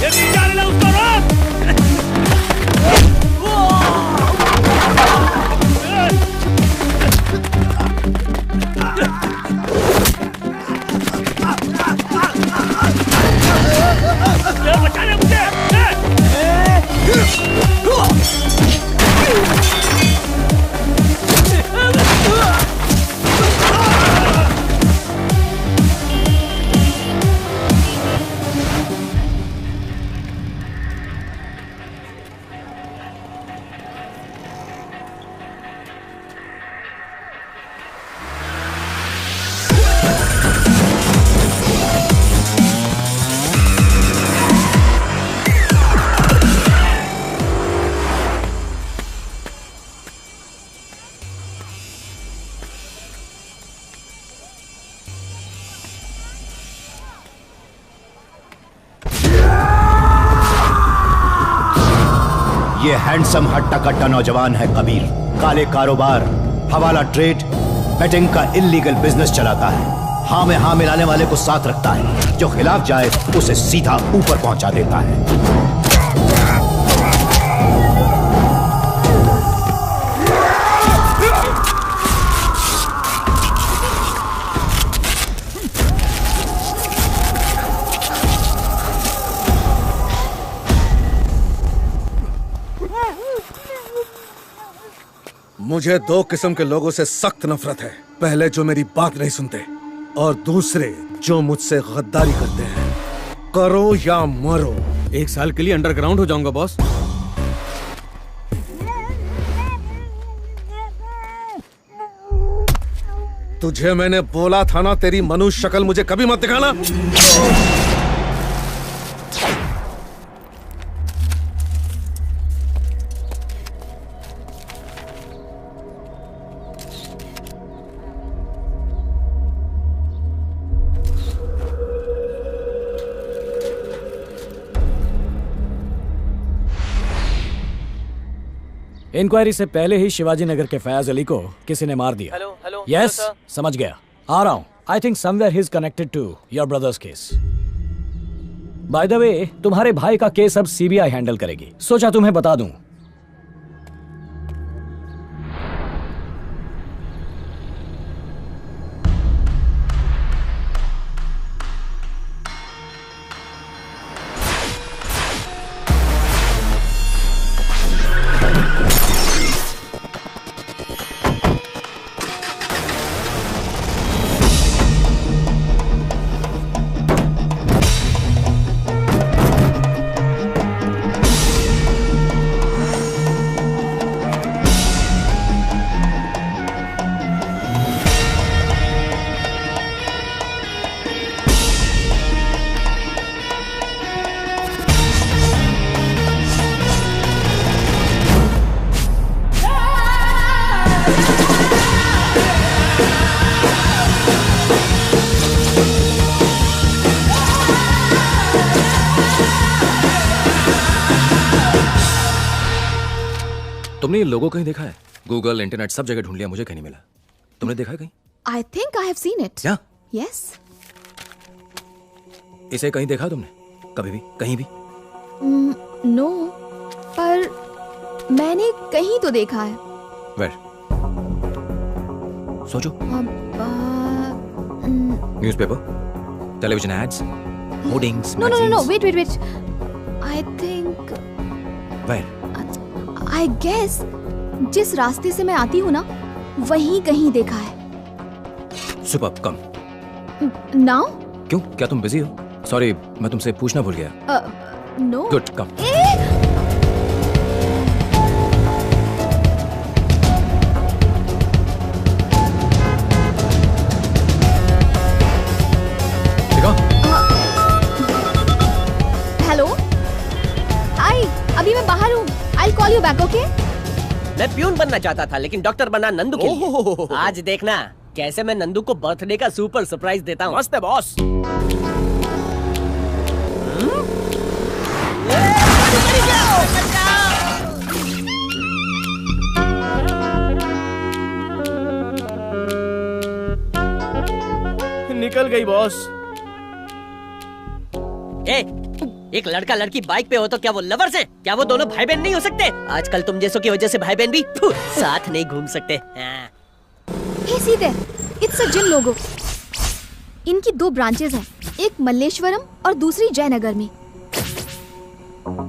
ये जाने ला उसको, रोक। बचा ले मुझे। ये हैंडसम हट्टा कट्टा नौजवान है कबीर। काले कारोबार, हवाला ट्रेड, बेटिंग का इल्लीगल बिजनेस चलाता है। हाँ में हाँ मिलाने वाले को साथ रखता है, जो खिलाफ जाए उसे सीधा ऊपर पहुंचा देता है। मुझे दो किस्म के लोगों से सख्त नफरत है। पहले जो मेरी बात नहीं सुनते, और दूसरे जो मुझसे गद्दारी करते हैं। करो या मरो। 1 साल के लिए अंडरग्राउंड हो जाऊंगा बॉस। तुझे मैंने बोला था ना, तेरी मनुष्य शक्ल मुझे कभी मत दिखाना। इंक्वायरी से पहले ही शिवाजी नगर के फयाज अली को किसी ने मार दिया। हेलो यस, समझ गया, आ रहा हूं। I think somewhere he is connected to your brother's case. By the way, तुम्हारे भाई का केस अब सीबीआई हैंडल करेगी। सोचा तुम्हें बता दूं। तुमने ये लोगो कहीं देखा है? गूगल, इंटरनेट सब जगह ढूंढ लिया, मुझे कहीं नहीं मिला। तुमने देखा है कहीं? I think I have seen it. क्या? Yes. इसे कहीं देखा तुमने? कभी भी? कहीं भी? No, पर मैंने कहीं तो देखा है। Where? सोचो। Newspaper, television ads, hoardings, No. magazines. Wait. I think. Where? I guess जिस रास्ते से मैं आती हूँ ना, वहीं कहीं देखा है। Superb, come. Now? क्यों? क्या तुम बिजी हो? सॉरी, मैं तुमसे पूछना भूल गया। No. Good, come. हेलो, हाय, अभी मैं बाहर हूँ। I'll call you back, okay? मैं प्यून बनना चाहता था लेकिन डॉक्टर बना नंदू के लिए। आज देखना कैसे मैं नंदू को बर्थडे का सुपर सरप्राइज देता हूँ। मस्त है बॉस। निकल गई बॉस। एक लड़का लड़की बाइक पे हो तो क्या वो लवर्स हैं? क्या वो दोनों भाई बहन नहीं हो सकते? आजकल तुम जैसों की वजह से भाई बहन भी साथ नहीं घूम सकते। Hey, see there. It's a gym logo. इनकी 2 ब्रांचेस हैं, एक मल्लेश्वरम और दूसरी जयनगर में।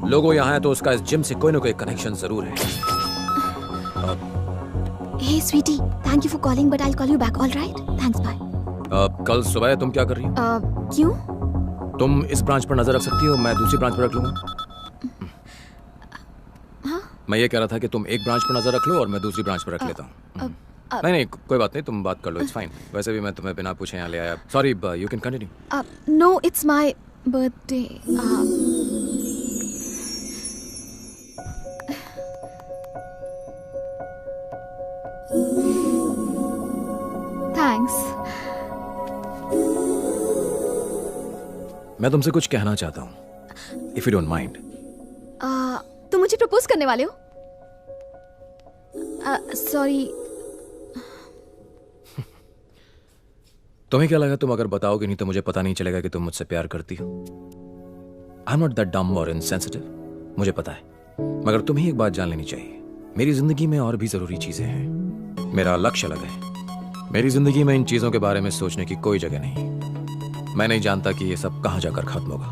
लोगो यहाँ है तो उसका इस जिम से कोई ना कोई कनेक्शन जरूर है। Hey, sweetie, thank you for calling, but I'll call you back. All right? Thanks, bye. कल सुबह तुम क्या कर रही हो? क्यों? तुम इस ब्रांच पर नजर रख सकती हो, मैं दूसरी ब्रांच पर रख लूंगा। हाँ? मैं ये कह रहा था कि तुम एक ब्रांच पर नजर रख लो और मैं दूसरी ब्रांच पर रख लेता हूँ। नहीं, कोई बात नहीं, तुम बात कर लो, इट्स फाइन। वैसे भी मैं तुम्हें बिना पूछे यहाँ ले आया। Sorry, you can continue. No, it's my birthday. Thanks. मैं तुमसे कुछ कहना चाहता हूँ, इफ यू डोंट माइंड। तुम मुझे प्रपोज करने वाले हो? सॉरी। तुम्हें क्या लगा तुम अगर बताओगे नहीं तो मुझे पता नहीं चलेगा कि तुम मुझसे प्यार करती हो? I am not that dumb और इनसेंसिटिव, मुझे पता है, मगर तुम्हें एक बात जान लेनी चाहिए, मेरी जिंदगी में और भी जरूरी चीजें हैं। मेरा लक्ष्य अलग है। मेरी जिंदगी में इन चीजों के बारे में सोचने की कोई जगह नहीं। मैं नहीं जानता कि ये सब कहां जाकर खत्म होगा,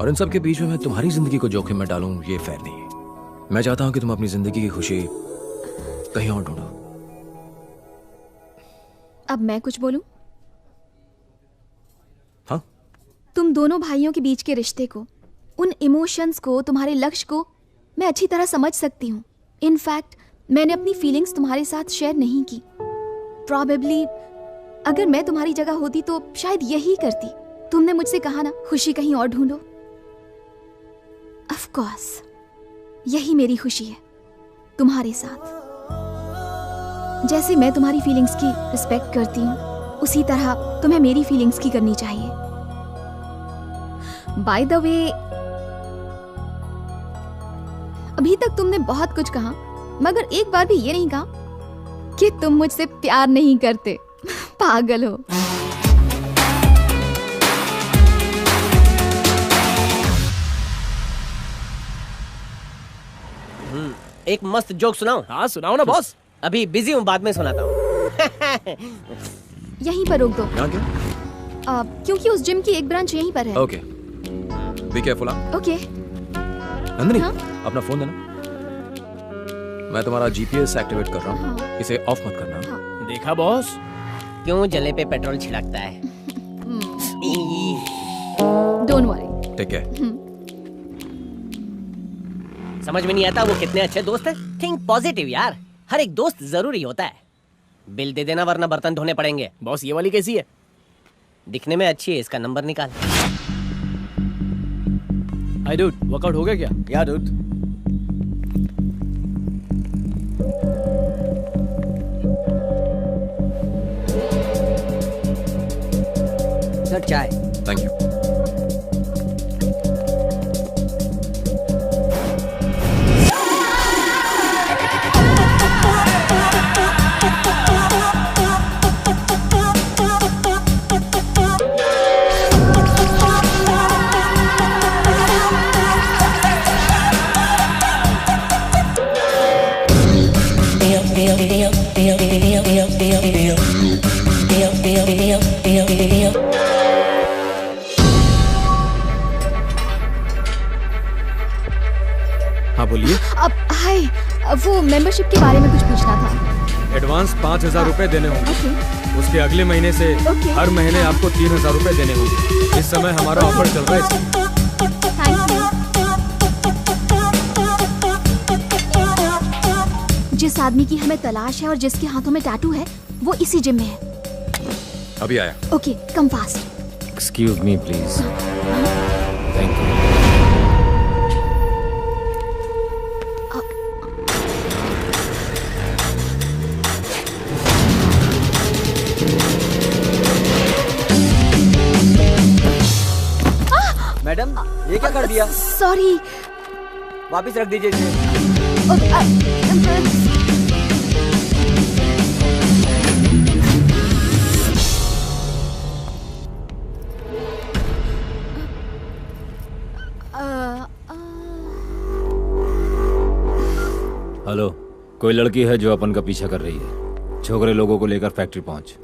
और इन सब के बीच में मैं तुम्हारी जिंदगी को जोखिम में डालूं, ये फेयर नहीं है। मैं चाहता हूं कि तुम अपनी जिंदगी की खुशी कहीं और ढूंढो। अब मैं कुछ बोलूं? हाँ? तुम दोनों भाइयों के बीच के रिश्ते को, उन इमोशंस को, तुम्हारे लक्ष्य को मैं अच्छी तरह समझ सकती हूँ। इनफैक्ट मैंने अपनी फीलिंग्स तुम्हारे साथ शेयर नहीं की। प्रॉबेबली अगर मैं तुम्हारी जगह होती तो शायद यही करती। तुमने मुझसे कहा ना, खुशी कहीं और ढूंढो। ऑफ कोर्स यही मेरी खुशी है, तुम्हारे साथ। जैसे मैं तुम्हारी फीलिंग्स की रिस्पेक्ट करती हूँ, उसी तरह तुम्हें मेरी फीलिंग्स की करनी चाहिए। बाय द वे, अभी तक तुमने बहुत कुछ कहा, मगर एक बार भी ये नहीं कहा कि तुम मुझसे प्यार नहीं करते। पागल हो। एक मस्त जोक सुनाओ? हाँ सुनाओ ना बॉस। अभी बिजी हूँ, बाद में सुनाता हूँ। यहीं पर रोक दो। यहाँ क्यों? क्योंकि उस जिम की एक ब्रांच यहीं पर है। Okay, be careful. Okay. Nandini, अपना फोन देना। मैं तुम्हारा जीपीएस एक्टिवेट कर रहा हूँ, इसे ऑफ मत करना। देखा बॉस, क्यों जले पे पेट्रोल छिड़कता है। Don't worry. Take care. समझ में नहीं आता वो कितने अच्छे दोस्त हैं। थिंक पॉजिटिव यार, हर एक दोस्त जरूरी होता है। बिल दे देना वरना बर्तन धोने पड़ेंगे। बॉस ये वाली कैसी है? दिखने में अच्छी है, इसका नंबर निकाल। हाय डूड, वर्कआउट हो गया क्या? या डूड। सर चाय। Thank you. मेंबरशिप के बारे में कुछ पूछना था। एडवांस 5,000 रुपए देने होंगे। ओके। उसके अगले महीने से हर महीने आपको 3,000 रुपए देने होंगे। इस समय हमारा ऑफर चल रहा है। Thank you. जिस आदमी की हमें तलाश है और जिसके हाथों में टैटू है वो इसी जिम में है। अभी आया। Okay, come fast. Excuse me please. Thank you. Madam, ये क्या कर दिया? सॉरी। वापिस रख दीजिए इसे। हेलो, कोई लड़की है जो अपन का पीछा कर रही है। छोकरे लोगों को लेकर फैक्ट्री पहुंच।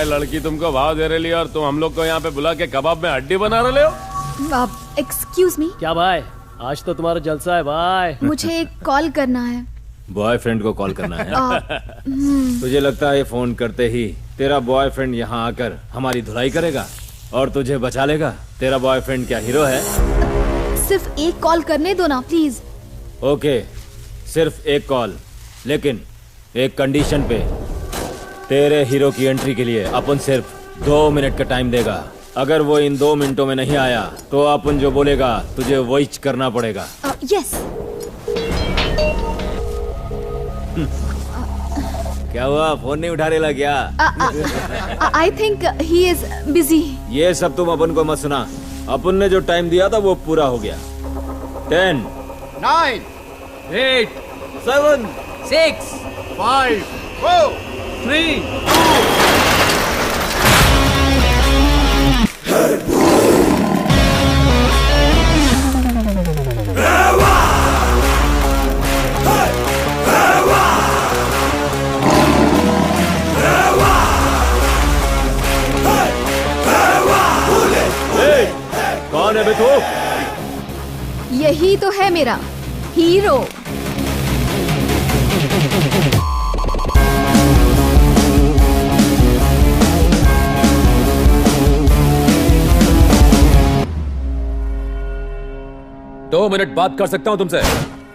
लड़की तुमको भाव दे रही है और तुम हम लोग को यहाँ पे बुला के कबाब में हड्डी बना रहे हो। Excuse me. क्या भाई, आज तो तुम्हारा जलसा है भाई। मुझे एक कॉल करना है। बॉयफ्रेंड को कॉल करना है? तुझे लगता है फोन करते ही तेरा बॉयफ्रेंड यहाँ आकर हमारी धुलाई करेगा और तुझे बचा लेगा? तेरा बॉयफ्रेंड क्या हीरो है? सिर्फ एक कॉल करने दो ना प्लीज। ओके, सिर्फ एक कॉल, लेकिन एक कंडीशन पे। तेरे हीरो की एंट्री के लिए अपन सिर्फ 2 मिनट का टाइम देगा। अगर वो इन 2 मिनटों में नहीं आया तो अपन जो बोलेगा तुझे वही करना पड़ेगा। यस। क्या हुआ, फोन नहीं उठा रहा क्या? I think he is busy. ये सब तुम अपन को मत सुना। अपन ने जो टाइम दिया था वो पूरा हो गया। 10 9 8 7 6 5 4 3 कौन है बे तू? यही तो है मेरा हीरो। दो मिनट बात कर सकता हूं तुमसे?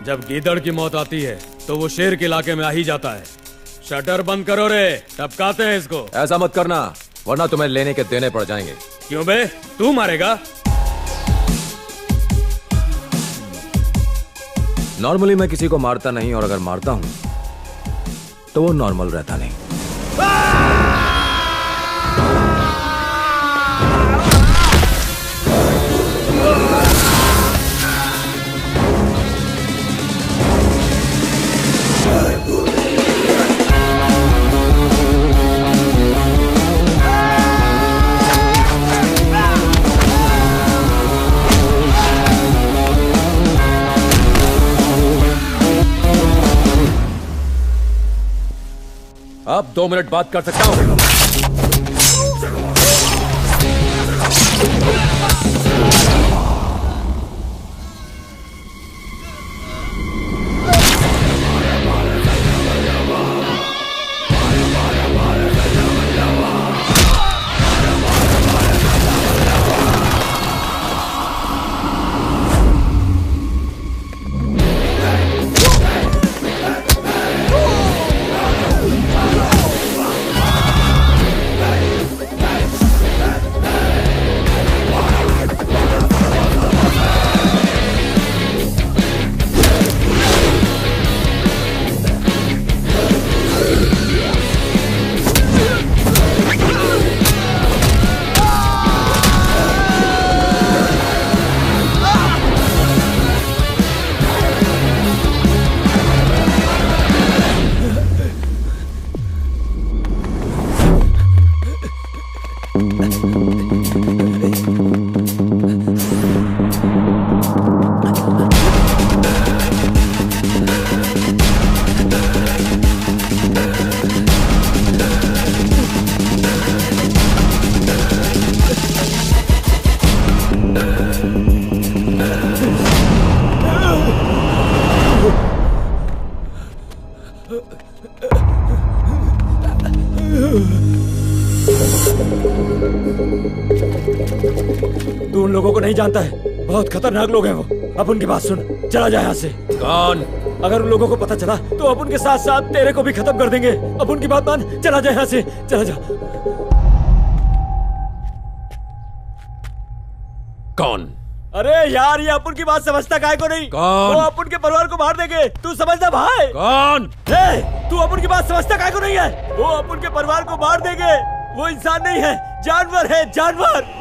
जब गीदड़ की मौत आती है तो वो शेर के इलाके में आ ही जाता है। शटर बंद करो रे, टपकाते हैं इसको। ऐसा मत करना वरना तुम्हें लेने के देने पड़ जाएंगे। क्यों बे, तू मारेगा? नॉर्मली मैं किसी को मारता नहीं, और अगर मारता हूं तो वो नॉर्मल रहता नहीं। अब 2 मिनट बात कर सकता हूं। नहीं जानता है, बहुत खतरनाक लोग हैं वो। अब उनकी बात सुन, चला जा यहाँ से। कौन? अगर उन लोगों को पता चला तो अब उनके साथ साथ तेरे को भी खत्म कर देंगे। अब उनकी बात मान, चला जा यहाँ से, चला जा। कौन? अरे यार, ये अपुन की बात समझता काहे को नहीं? कौन? वो अपुन के परिवार को मार देंगे, तू समझना भाई। कौन? तू अपुन की बात समझता काहे को नहीं है? वो अपुन के परिवार को मार देंगे। वो इंसान नहीं है, जानवर है, जानवर।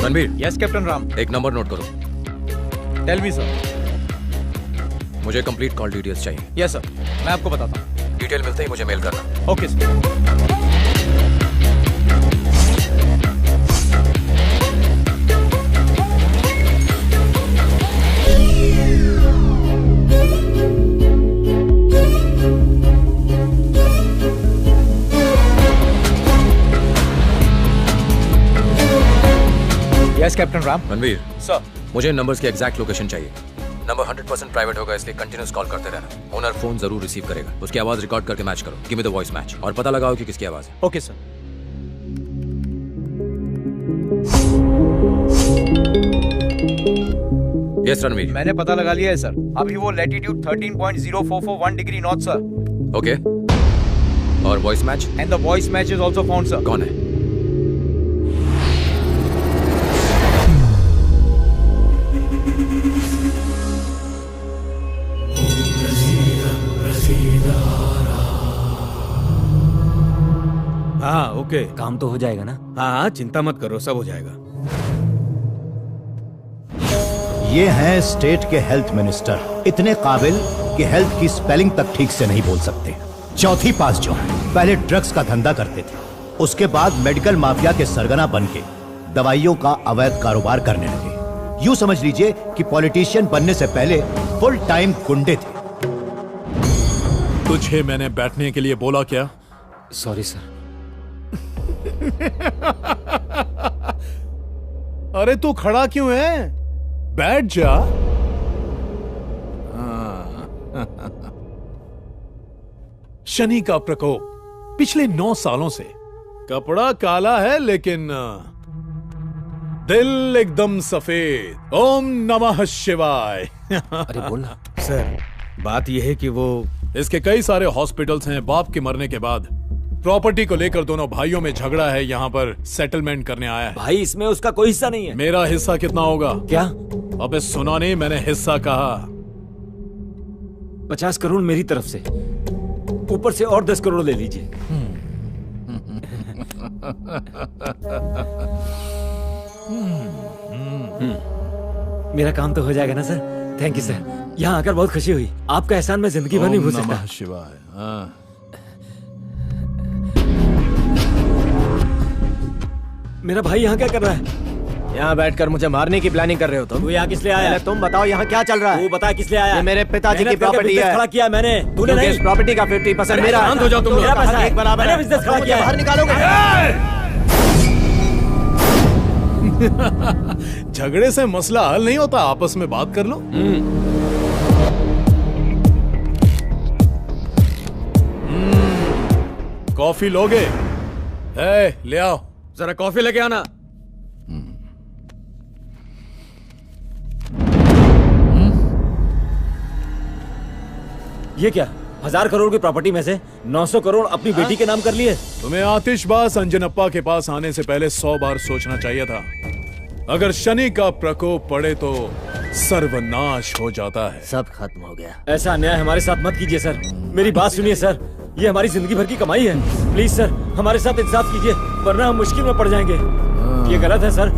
रणबीर। Yes captain Ram. एक नंबर नोट करो। Tell me sir. मुझे कंप्लीट कॉल डिटेल्स चाहिए। यस सर, मैं आपको बताता हूँ। डिटेल मिलते ही मुझे मेल करना। Okay sir. Yes captain Ram. Ranbir sir, मुझे नंबर्स की एग्जैक्ट लोकेशन चाहिए। नंबर 100% प्राइवेट होगा, इसलिए कंटिन्यूस कॉल करते रहना। ओनर फोन जरूर रिसीव करेगा, उसकी आवाज रिकॉर्ड करके मैच करो। Give me the voice match और पता लगाओ कि किसकी आवाज है। Okay sir. यस रणबीर। मैंने पता लगा लिया है सर। अभी वो latitude 13.0441 degree north sir. Okay. और voice match? And the voice match is also found sir. कौन है? हाँ ओके, काम तो हो जाएगा ना? हाँ चिंता मत करो, सब हो जाएगा। ये हैं स्टेट के हेल्थ मिनिस्टर, इतने काबिल कि हेल्थ की स्पेलिंग तक ठीक से नहीं बोल सकते। चौथी पास जो है, पहले ड्रग्स का धंधा करते थे, उसके बाद मेडिकल माफिया के सरगना बन के दवाइयों का अवैध कारोबार करने लगे। यूं समझ लीजिए कि पॉलिटिशियन बनने से पहले फुल टाइम गुंडे थे। तुझे मैंने बैठने के लिए बोला क्या? Sorry sir. अरे तू खड़ा क्यों है? बैठ जा। शनि का प्रकोप पिछले 9 सालों से। कपड़ा काला है लेकिन दिल एकदम सफेद। ओम नमः शिवाय। अरे बोल ना। सर, बात यह है कि वो इसके कई सारे हॉस्पिटल्स हैं। बाप के मरने के बाद प्रॉपर्टी को लेकर दोनों भाइयों में झगड़ा है। यहाँ पर सेटलमेंट करने आया है। भाई इसमें उसका कोई हिस्सा नहीं है। मेरा हिस्सा कितना होगा? क्या? अबे सुना नहीं, मैंने हिस्सा कहा। 50 करोड़ मेरी तरफ से, ऊपर से और 10 करोड़ ले लीजिए। मेरा काम तो हो जाएगा ना सर? थैंक यू सर, यहाँ आकर बहुत खुशी हुई। आपका एहसान मैं जिंदगी भर नहीं भूल सकता। नमः शिवाय। हाँ। मेरा भाई यहाँ क्या कर रहा है? यहाँ बैठकर मुझे मारने की प्लानिंग कर रहे हो तुम? तू यहाँ किस लिए आया? तुम बताओ यहाँ क्या चल रहा है? तू बता किस लिए आया? ये मेरे पिताजी की प्रॉपर्टी है। खड़ा किया मैंने, तूने नहीं। इस प्रॉपर्टी का 50% मेरा है। शांत हो जाओ तुम लोग। मेरा पैसा है। एक बराबर है। बिजनेस खड़ा किया है। बाहर निकालोगे? झगड़े से मसला हल नहीं होता, आपस में बात कर लो। कॉफी लोगे? ले आओ। जरा कॉफी लेके आना। ये क्या? 1000 करोड़ की प्रॉपर्टी में से 900 करोड़ अपनी बेटी के नाम कर लिए? तुम्हें आतिशबाज अंजनप्पा के पास आने से पहले 100 बार सोचना चाहिए था। अगर शनि का प्रकोप पड़े तो सर्वनाश हो जाता है। सब खत्म हो गया। ऐसा अन्याय हमारे साथ मत कीजिए सर। मेरी बात सुनिए सर, ये हमारी जिंदगी भर की कमाई है। प्लीज सर, हमारे साथ इंसाफ कीजिए, वरना हम मुश्किल में पड़ जाएंगे। ये गलत है सर।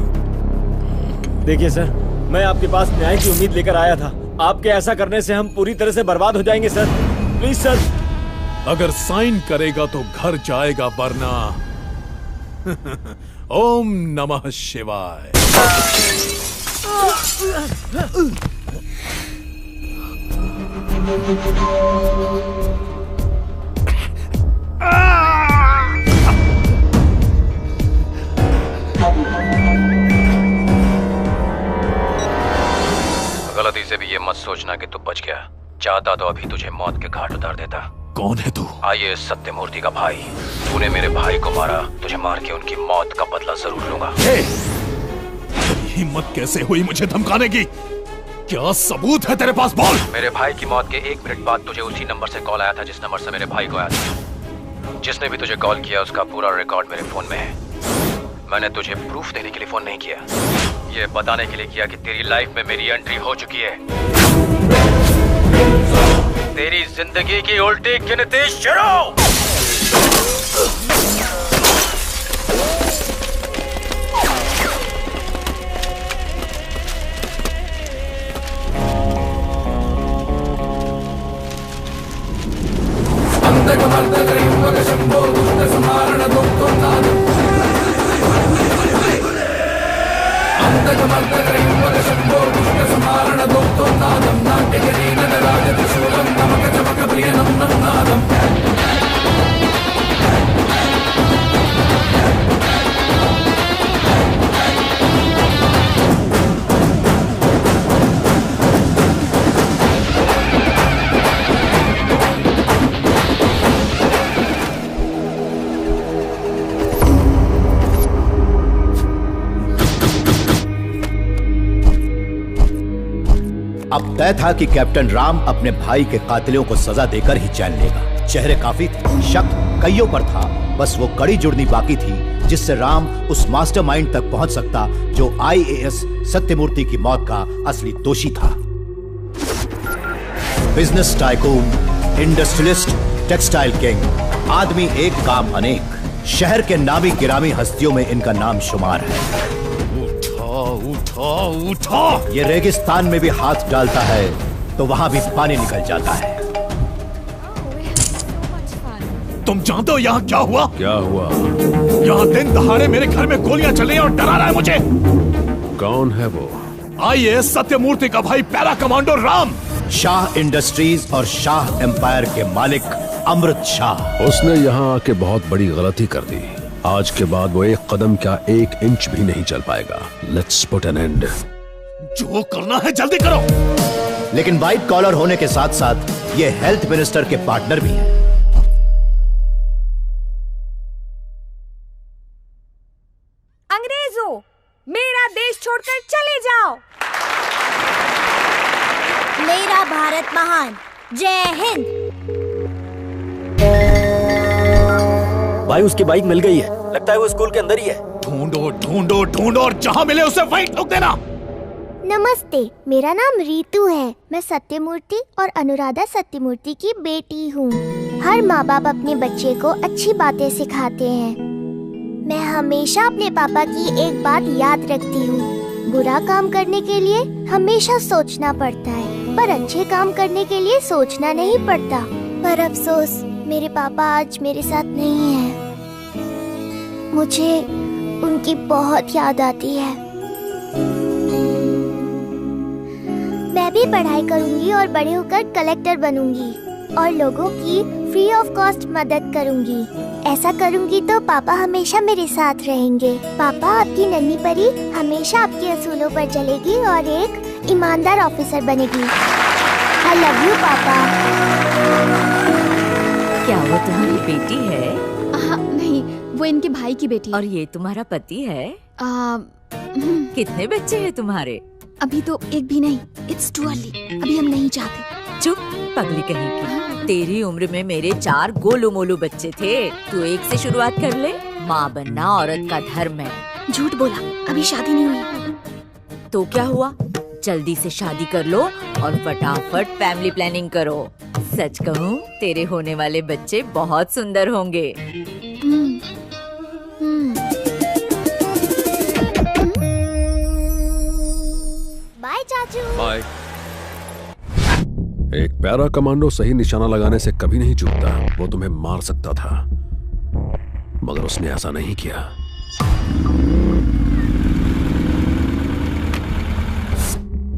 देखिए सर, मैं आपके पास न्याय की उम्मीद लेकर आया था। आपके ऐसा करने से हम पूरी तरह से बर्बाद हो जाएंगे सर। Please sir. अगर साइन करेगा तो घर जाएगा, वरना ओम नमः शिवाय। गलती से भी ये मत सोचना कि तू बच गया। चाहता तो अभी तुझे मौत के घाट उतार देता। कौन है तू? आईएएस सत्यमूर्ति का भाई। तूने मेरे भाई को मारा, तुझे मार के उनकी मौत का बदला जरूर लूंगा। हिम्मत कैसे हुई मुझे धमकाने की? क्या सबूत है तेरे पास? बोल। मेरे भाई की मौत के 1 मिनट बाद तुझे उसी नंबर से कॉल आया था जिस नंबर से मेरे भाई को आया था। जिसने भी तुझे कॉल किया उसका पूरा रिकॉर्ड मेरे फोन में है। मैंने तुझे प्रूफ देने के लिए फोन नहीं किया, ये बताने के लिए किया कि तेरी लाइफ में मेरी एंट्री हो चुकी है। तेरी जिंदगी की उल्टी गिनती शुरू। अब तय था कि कैप्टन राम अपने भाई के कातिलों को सजा देकर ही चैन लेगा। चेहरे काफी थे, शक कईयों पर था, बस वो कड़ी जुड़नी बाकी थी जिससे राम उस मास्टरमाइंड तक पहुंच सकता जो आईएएस सत्यमूर्ति की मौत का असली दोषी था। Business tycoon, industrialist, textile king, आदमी एक काम अनेक, शहर के नामी गिरामी हस्तियों में इनका नाम शुमार है। उठा उठा। ये रेगिस्तान में भी हाथ डालता है तो वहां भी पानी निकल जाता है। तुम जानते हो यहाँ क्या हुआ? क्या हुआ? यहाँ दिन दहाड़े मेरे घर में गोलियां चल रही हैं और डरा रहा है मुझे। कौन है वो? आईएएस सत्यमूर्ति का भाई para commando Ram. Shah industries और शाह एम्पायर के मालिक अमृत शाह। उसने यहाँ आके बहुत बड़ी गलती कर दी। आज के बाद वो 1 कदम क्या 1 इंच भी नहीं चल पाएगा। Let's put an end. जो करना है जल्दी करो। लेकिन व्हाइट कॉलर होने के साथ साथ ये हेल्थ मिनिस्टर के पार्टनर भी हैं। अंग्रेजों, मेरा देश छोड़कर चले जाओ। मेरा भारत महान। जय हिंद। भाई उसकी बाइक मिल गई है, लगता है वो स्कूल के अंदर ही है। ढूंढो ढूंढो ढूंढो और जहां मिले उसे वहीं ठोक देना। नमस्ते, मेरा नाम रीतू है। मैं सत्यमूर्ति और अनुराधा सत्यमूर्ति की बेटी हूँ। हर माँ बाप अपने बच्चे को अच्छी बातें सिखाते हैं। मैं हमेशा अपने पापा की एक बात याद रखती हूँ, बुरा काम करने के लिए हमेशा सोचना पड़ता है, पर अच्छे काम करने के लिए सोचना नहीं पड़ता। पर अफसोस मेरे पापा आज मेरे साथ नहीं हैं। मुझे उनकी बहुत याद आती है। मैं भी पढ़ाई करूंगी और बड़े होकर कलेक्टर बनूंगी और लोगों की फ्री ऑफ कॉस्ट मदद करूंगी। ऐसा करूंगी तो पापा हमेशा मेरे साथ रहेंगे। पापा, आपकी नन्ही परी हमेशा आपके असूलों पर चलेगी और एक ईमानदार ऑफिसर बनेगी। आई लव यू पापा। क्या वो तुम्हारी बेटी है? नहीं, वो इनके भाई की बेटी है। और ये तुम्हारा पति है? कितने बच्चे हैं तुम्हारे? अभी तो एक भी नहीं। It's too early. अभी हम नहीं चाहते। चुप पगली कहीं की। तेरी उम्र में मेरे 4 गोलू मोलू बच्चे थे। तू एक से शुरुआत कर ले। माँ बनना औरत का धर्म है। झूठ बोला, अभी शादी नहीं हुई। तो क्या हुआ? जल्दी से शादी कर लो और फटाफट फैमिली प्लानिंग करो। सच कहूँ, तेरे होने वाले बच्चे बहुत सुंदर होंगे। बाय चाचू। बाय। एक पैरा कमांडो सही निशाना लगाने से कभी नहीं चूकता। वो तुम्हें मार सकता था, मगर उसने ऐसा नहीं किया।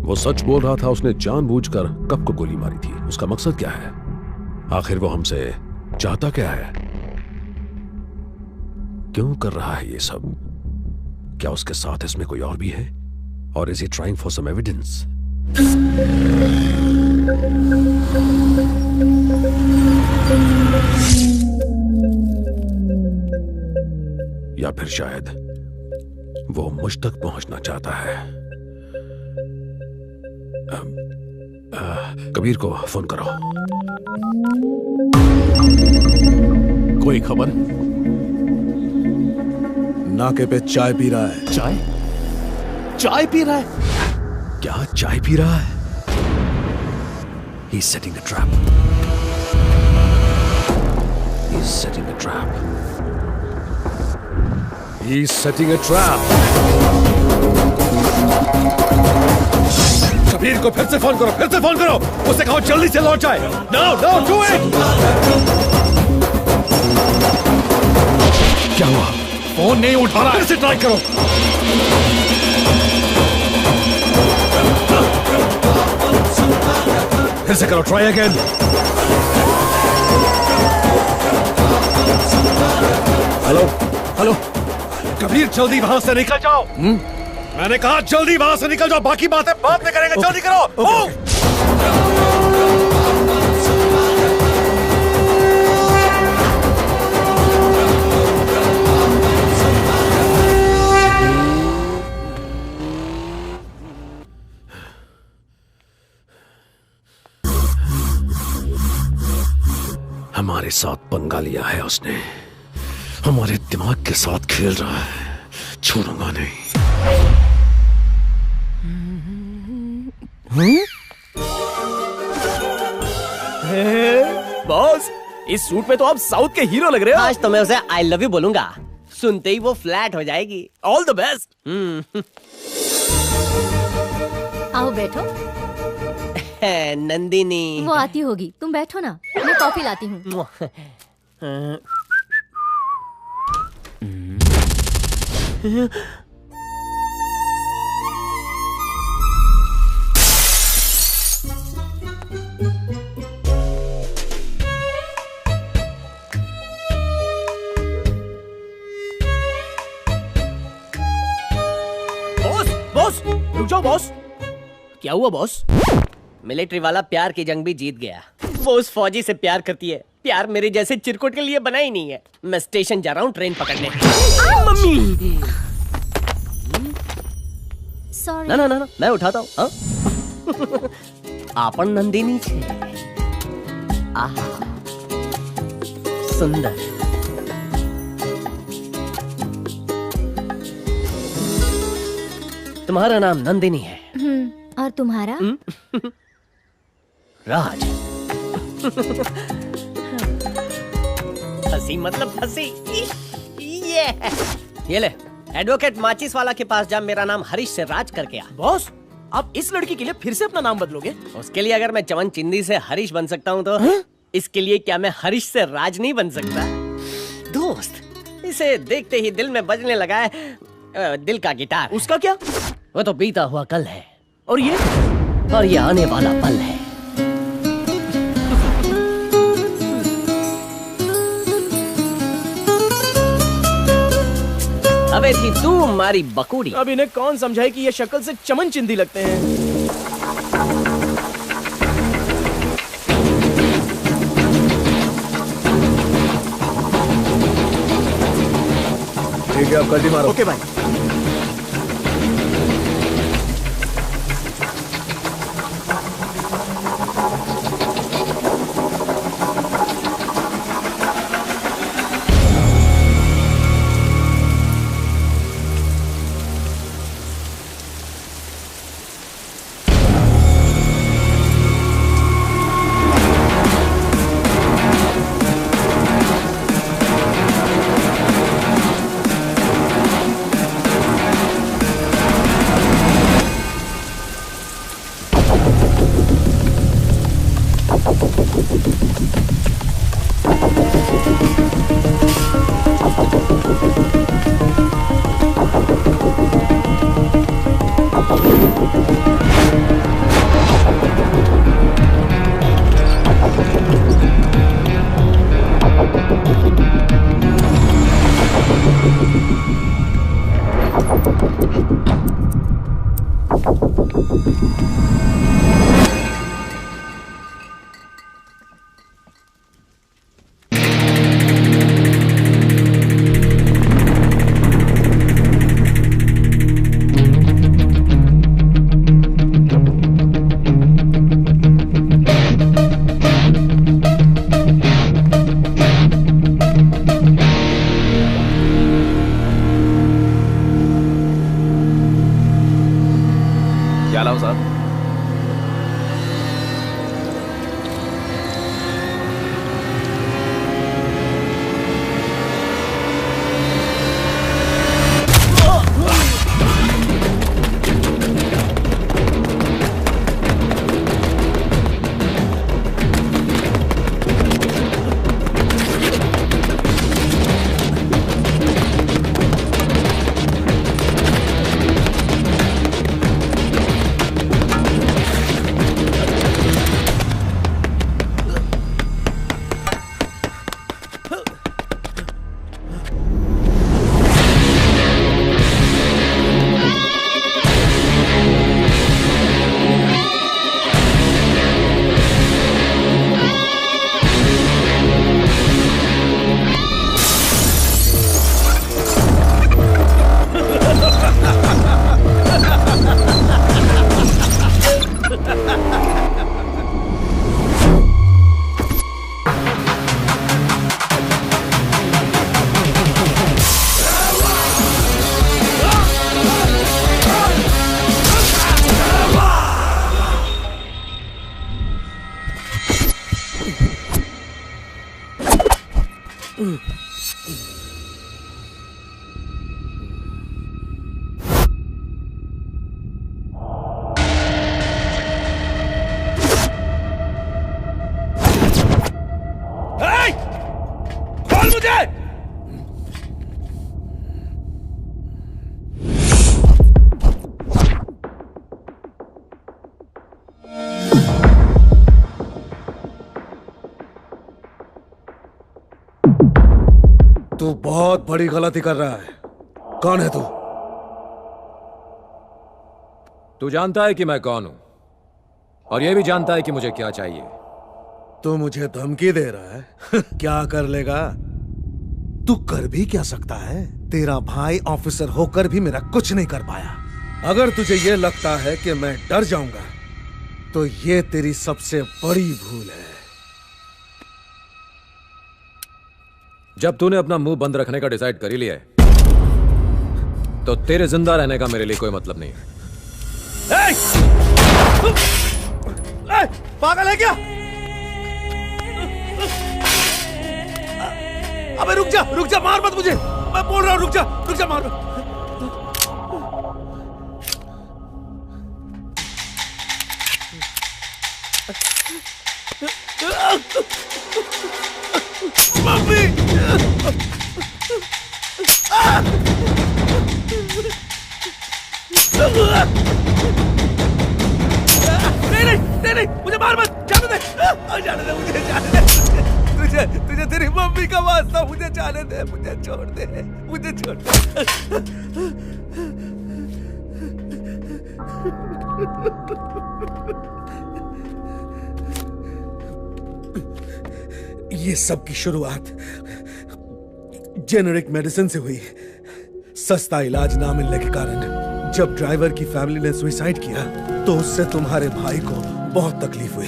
वो सच बोल रहा था। उसने जानबूझकर कब को गोली मारी थी। उसका मकसद क्या है? आखिर वो हमसे चाहता क्या है? क्यों कर रहा है ये सब? क्या उसके साथ इसमें कोई और भी है? और is he trying for some evidence? या फिर शायद वो मुझ तक पहुंचना चाहता है। कबीर को फोन करो। कोई खबर? नाके पे चाय पी रहा है। चाय पी रहा है? क्या चाय पी रहा है? He's setting a trap. He's setting a trap. He's setting a trap. Kabir को फिर से फोन करो, फिर से फोन करो। उसे कहो जल्दी से लौट जाए। No, do it! क्या हुआ? फोन नहीं उठा रहा। फिर से ट्राई करो। फिर से करो, ट्राई अगेन। हेलो कबीर, जल्दी वहां से निकल जाओ। मैंने कहा जल्दी वहां से निकल जाओ। बाकी बातें बाद में करेंगे। जल्दी करो। हमारे साथ पंगा लिया है उसने। हमारे दिमाग के साथ खेल रहा है। छोड़ूंगा नहीं। बॉस, इस सूट में तो आप साउथ के हीरो लग रहे हो। आज तो मैं उसे आई लव यू बोलूंगा। सुनते ही वो फ्लैट हो जाएगी। All the best. आओ बैठो। नंदिनी। वो आती होगी, तुम बैठो ना, मैं कॉफी लाती हूँ। बॉस, रुक जाओ बॉस। क्या हुआ बॉस? मिलिट्री वाला प्यार की जंग भी जीत गया। वो उस फौजी से प्यार करती है। प्यार मेरे जैसे चिरकुट के लिए बना ही नहीं है। मैं स्टेशन जा रहा हूँ ट्रेन पकड़ने। मम्मी। सॉरी। ना, मैं उठाता हूँ। आपन नंदिनी छे। आहा, सुंदर। तुम्हारा नाम नंदिनी है। और तुम्हारा? राज। हंसी मतलब हंसी। ये ले, एडवोकेट माचिस वाला के पास जा, मेरा नाम हरीश से राज करके आ। बॉस, आप इस लड़की के लिए फिर से अपना नाम बदलोगे? उसके लिए अगर मैं चमन चिंदी से हरीश बन सकता हूँ तो इसके लिए क्या मैं हरीश से राज नहीं बन सकता? दोस्त, इसे देखते ही दिल में बजने लगा है दिल का गिटार। उसका क्या? वो तो बीता हुआ कल है। और ये आने वाला पल है। अबे थी तू हमारी बकूड़ी। अब इन्हें कौन समझाए कि ये शक्ल से चमन चिंदी लगते हैं। ठीक है, अब कल्टी मारो। ओके भाई। क्या लाऊं साहब? खोल मुझे! तू बहुत बड़ी गलती कर रहा है। कौन है तू? तू जानता है कि मैं कौन हूं और यह भी जानता है कि मुझे क्या चाहिए। तू मुझे धमकी दे रहा है? क्या कर लेगा? तू कर भी क्या सकता है? तेरा भाई ऑफिसर होकर भी मेरा कुछ नहीं कर पाया। अगर तुझे यह लगता है कि मैं डर जाऊंगा तो यह तेरी सबसे बड़ी भूल है। जब तूने अपना मुंह बंद रखने का डिसाइड कर ही लिया है तो तेरे जिंदा रहने का मेरे लिए कोई मतलब नहीं है। पागल है क्या? अबे रुक जा, मार मत मुझे। मैं बोल रहा हूं रुक जा, मार मत। मम्मी! नहीं, मुझे मार मत, जाने दे मुझे, जाने दे। तुझे तेरी मम्मी का वास्ता, मुझे जाने दे, मुझे छोड़ दे। ये सब की शुरुआत जेनेरिक मेडिसिन से हुई। सस्ता इलाज ना मिलने के कारण जब ड्राइवर की फैमिली ने सुसाइड किया तो उससे तुम्हारे भाई को बहुत तकलीफ हुई।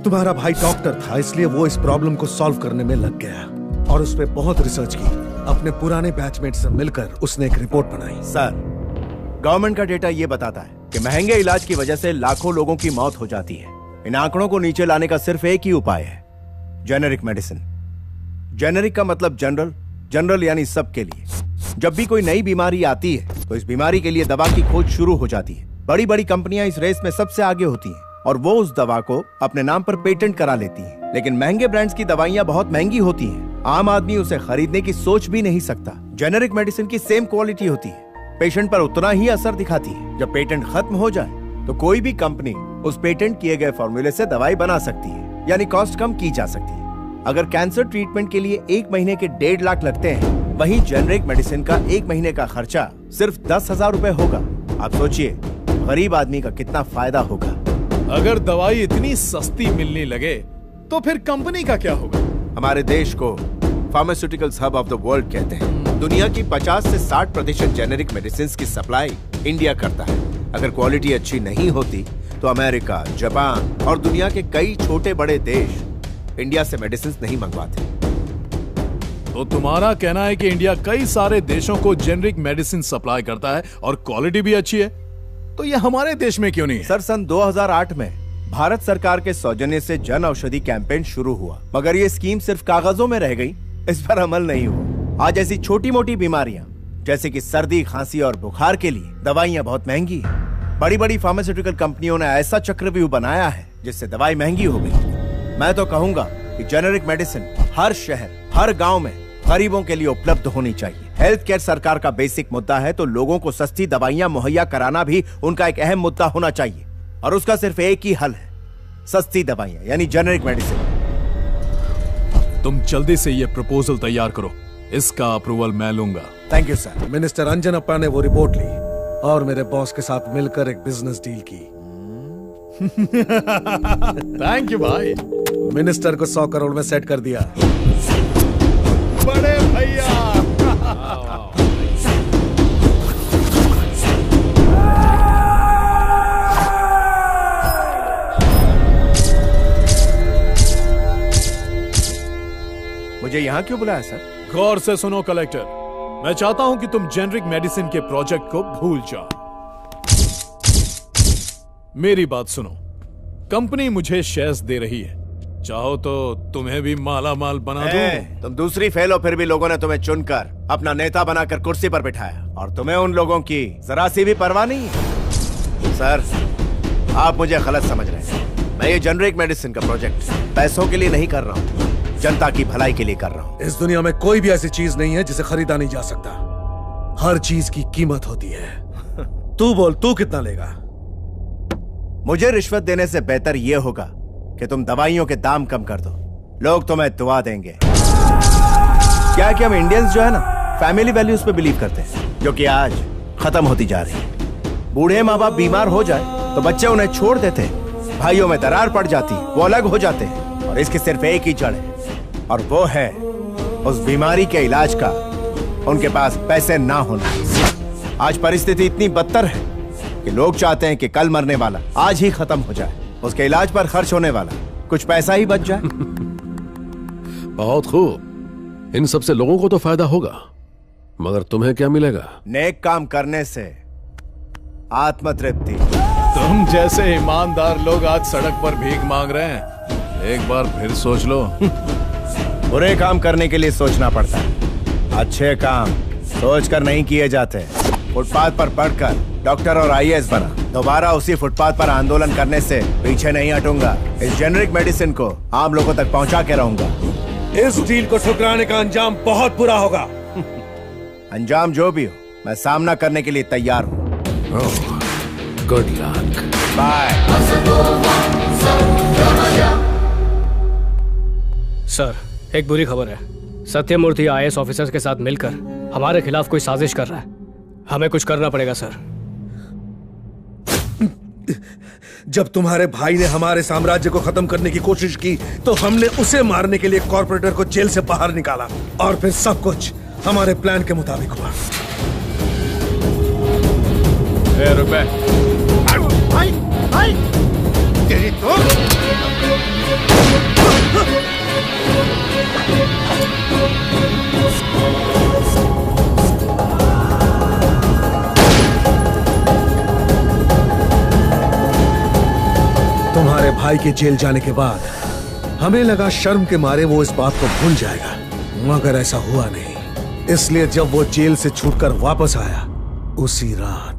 तुम्हारा भाई डॉक्टर था, इसलिए वो इस प्रॉब्लम को सॉल्व करने में लग गया और उस पे बहुत रिसर्च की। अपने पुराने बैचमेट से मिलकर उसने एक रिपोर्ट बनाई। सर, गवर्नमेंट का डेटा ये बताता है कि महंगे इलाज की वजह से लाखों लोगों की मौत हो जाती है। इन आंकड़ों को नीचे लाने का सिर्फ एक ही उपाय है, जेनेरिक मेडिसिन। जेनेरिक का मतलब जनरल, जनरल यानी सबके लिए। जब भी कोई नई बीमारी आती है तो इस बीमारी के लिए दवा की खोज शुरू हो जाती है। बड़ी बड़ी कंपनियां इस रेस में सबसे आगे होती हैं और वो उस दवा को अपने नाम पर पेटेंट करा लेती हैं। लेकिन महंगे ब्रांड्स की दवाइयां बहुत महंगी होती हैं, आम आदमी उसे खरीदने की सोच भी नहीं सकता। जेनेरिक मेडिसिन की सेम क्वालिटी होती है पेशेंट पर उतना ही असर दिखाती है। जब पेटेंट खत्म हो जाए तो कोई भी कंपनी उस पेटेंट किए गए फॉर्मूले से दवाई बना सकती है, यानी कॉस्ट कम की जा सकती है। अगर कैंसर ट्रीटमेंट के लिए 1 महीने के 1.5 लाख लगते हैं, वहीं जेनरिक मेडिसिन का 1 महीने का खर्चा सिर्फ 10,000 रुपए होगा। आप सोचिए गरीब आदमी का कितना फायदा होगा। अगर दवाई इतनी सस्ती मिलने लगे तो फिर कंपनी का क्या होगा? हमारे देश को pharmaceuticals hub of the world कहते हैं। दुनिया की 50 से 60% जेनेरिक मेडिसिन की सप्लाई इंडिया करता है। अगर क्वालिटी अच्छी नहीं होती तो अमेरिका, जापान और दुनिया के कई छोटे बड़े देश इंडिया से मेडिसिन नहीं मंगवाते। तो तुम्हारा कहना है कि इंडिया कई सारे देशों को जेनरिक मेडिसिन सप्लाई करता है और क्वालिटी भी अच्छी है, तो ये हमारे देश में क्यों नहीं है? सर, सन 2008 में भारत सरकार के सौजन्य से जन औषधि कैंपेन शुरू हुआ, मगर ये स्कीम सिर्फ कागजों में रह गई, इस पर अमल नहीं हुआ। आज ऐसी छोटी मोटी बीमारियां जैसे कि सर्दी, खांसी और बुखार के लिए दवाइयां बहुत महंगी हैं। बड़ी बड़ी फार्मास्यूटिकल कंपनियों ने ऐसा चक्रव्यूह बनाया है जिससे दवाई महंगी हो गई। मैं तो कहूंगा कि जेनेरिक मेडिसिन हर शहर, हर गांव में गरीबों के लिए उपलब्ध होनी चाहिए। हेल्थ केयर सरकार का बेसिक मुद्दा है, तो लोगों को सस्ती दवाइयां मुहैया कराना भी उनका एक अहम मुद्दा होना चाहिए, और उसका सिर्फ एक ही हल है, सस्ती दवाइयां यानी जेनेरिक मेडिसिन। तुम जल्दी से ये प्रपोजल तैयार करो, इसका अप्रूवल मैं लूंगा। Thank you sir. Minister Anjanappa ने वो रिपोर्ट ली और मेरे बॉस के साथ मिलकर एक बिजनेस डील की। थैंक यू भाई। मिनिस्टर को 100 करोड़ में सेट कर दिया। बड़े भैया। मुझे यहाँ क्यों बुलाया सर? गौर से सुनो कलेक्टर, मैं चाहता हूं कि तुम जेनरिक मेडिसिन के प्रोजेक्ट को भूल जाओ। मेरी बात सुनो, कंपनी मुझे शेयर्स दे रही है, चाहो तो तुम्हें भी माला माल बना दूं। तुम दूसरी फेल हो, फिर भी लोगों ने तुम्हें चुनकर अपना नेता बनाकर कुर्सी पर बिठाया, और तुम्हें उन लोगों की जरा सी भी परवाह नहीं है। सर, आप मुझे गलत समझ रहे हैं। मैं ये जेनरिक मेडिसिन का प्रोजेक्ट पैसों के लिए नहीं कर रहा हूँ, जनता की भलाई के लिए कर रहा हूँ। इस दुनिया में कोई भी ऐसी चीज नहीं है जिसे खरीदा नहीं जा सकता। हर चीज की कीमत होती है। तू बोल, तू कितना लेगा? मुझे रिश्वत देने से बेहतर यह होगा कि तुम दवाइयों के दाम कम कर दो, लोग तुम्हें दुआ देंगे। क्या है कि हम इंडियंस जो है ना, फैमिली वैल्यूज पे बिलीव करते हैं, जो कि आज खत्म होती जा रही है। बूढ़े माँ बाप बीमार हो जाए तो बच्चे उन्हें छोड़ देते हैं, भाइयों में दरार पड़ जाती है, वो अलग हो जाते हैं, और इसकी सिर्फ एक ही जड़ है, और वो है उस बीमारी के इलाज का उनके पास पैसे ना होना। आज परिस्थिति इतनी बदतर है कि लोग चाहते हैं कि कल मरने वाला आज ही खत्म हो जाए, उसके इलाज पर खर्च होने वाला कुछ पैसा ही बच जाए। बहुत खूब, इन सबसे लोगों को तो फायदा होगा, मगर तुम्हें क्या मिलेगा? नेक काम करने से आत्मतृप्ति। तुम जैसे ईमानदार लोग आज सड़क पर भीख मांग रहे हैं, एक बार फिर सोच लो। बुरे काम करने के लिए सोचना पड़ता है, अच्छे काम सोचकर नहीं किए जाते। फुटपाथ पर पढ़कर डॉक्टर और आईएएस बना, दोबारा उसी फुटपाथ पर आंदोलन करने से पीछे नहीं हटूंगा। इस जेनरिक मेडिसिन को आम लोगों तक पहुंचा के रहूंगा। इस डील को ठुकराने का अंजाम बहुत बुरा होगा। अंजाम जो भी हो, मैं सामना करने के लिए तैयार हूँ। Good luck. बाय। सर, एक बुरी खबर है। सत्यमूर्ति आईएएस ऑफिसर्स के साथ मिलकर हमारे खिलाफ कोई साजिश कर रहा है। हमें कुछ करना पड़ेगा सर। जब तुम्हारे भाई ने हमारे साम्राज्य को खत्म करने की कोशिश की तो हमने उसे मारने के लिए कॉर्पोरेटर को जेल से बाहर निकाला, और फिर सब कुछ हमारे प्लान के मुताबिक हुआ। रुपए भाई, भाई, तेरी तो तुम्हारे भाई के जेल जाने के बाद हमें लगा शर्म के मारे वो इस बात को भूल जाएगा, मगर ऐसा हुआ नहीं। इसलिए जब वो जेल से छूटकर वापस आया, उसी रात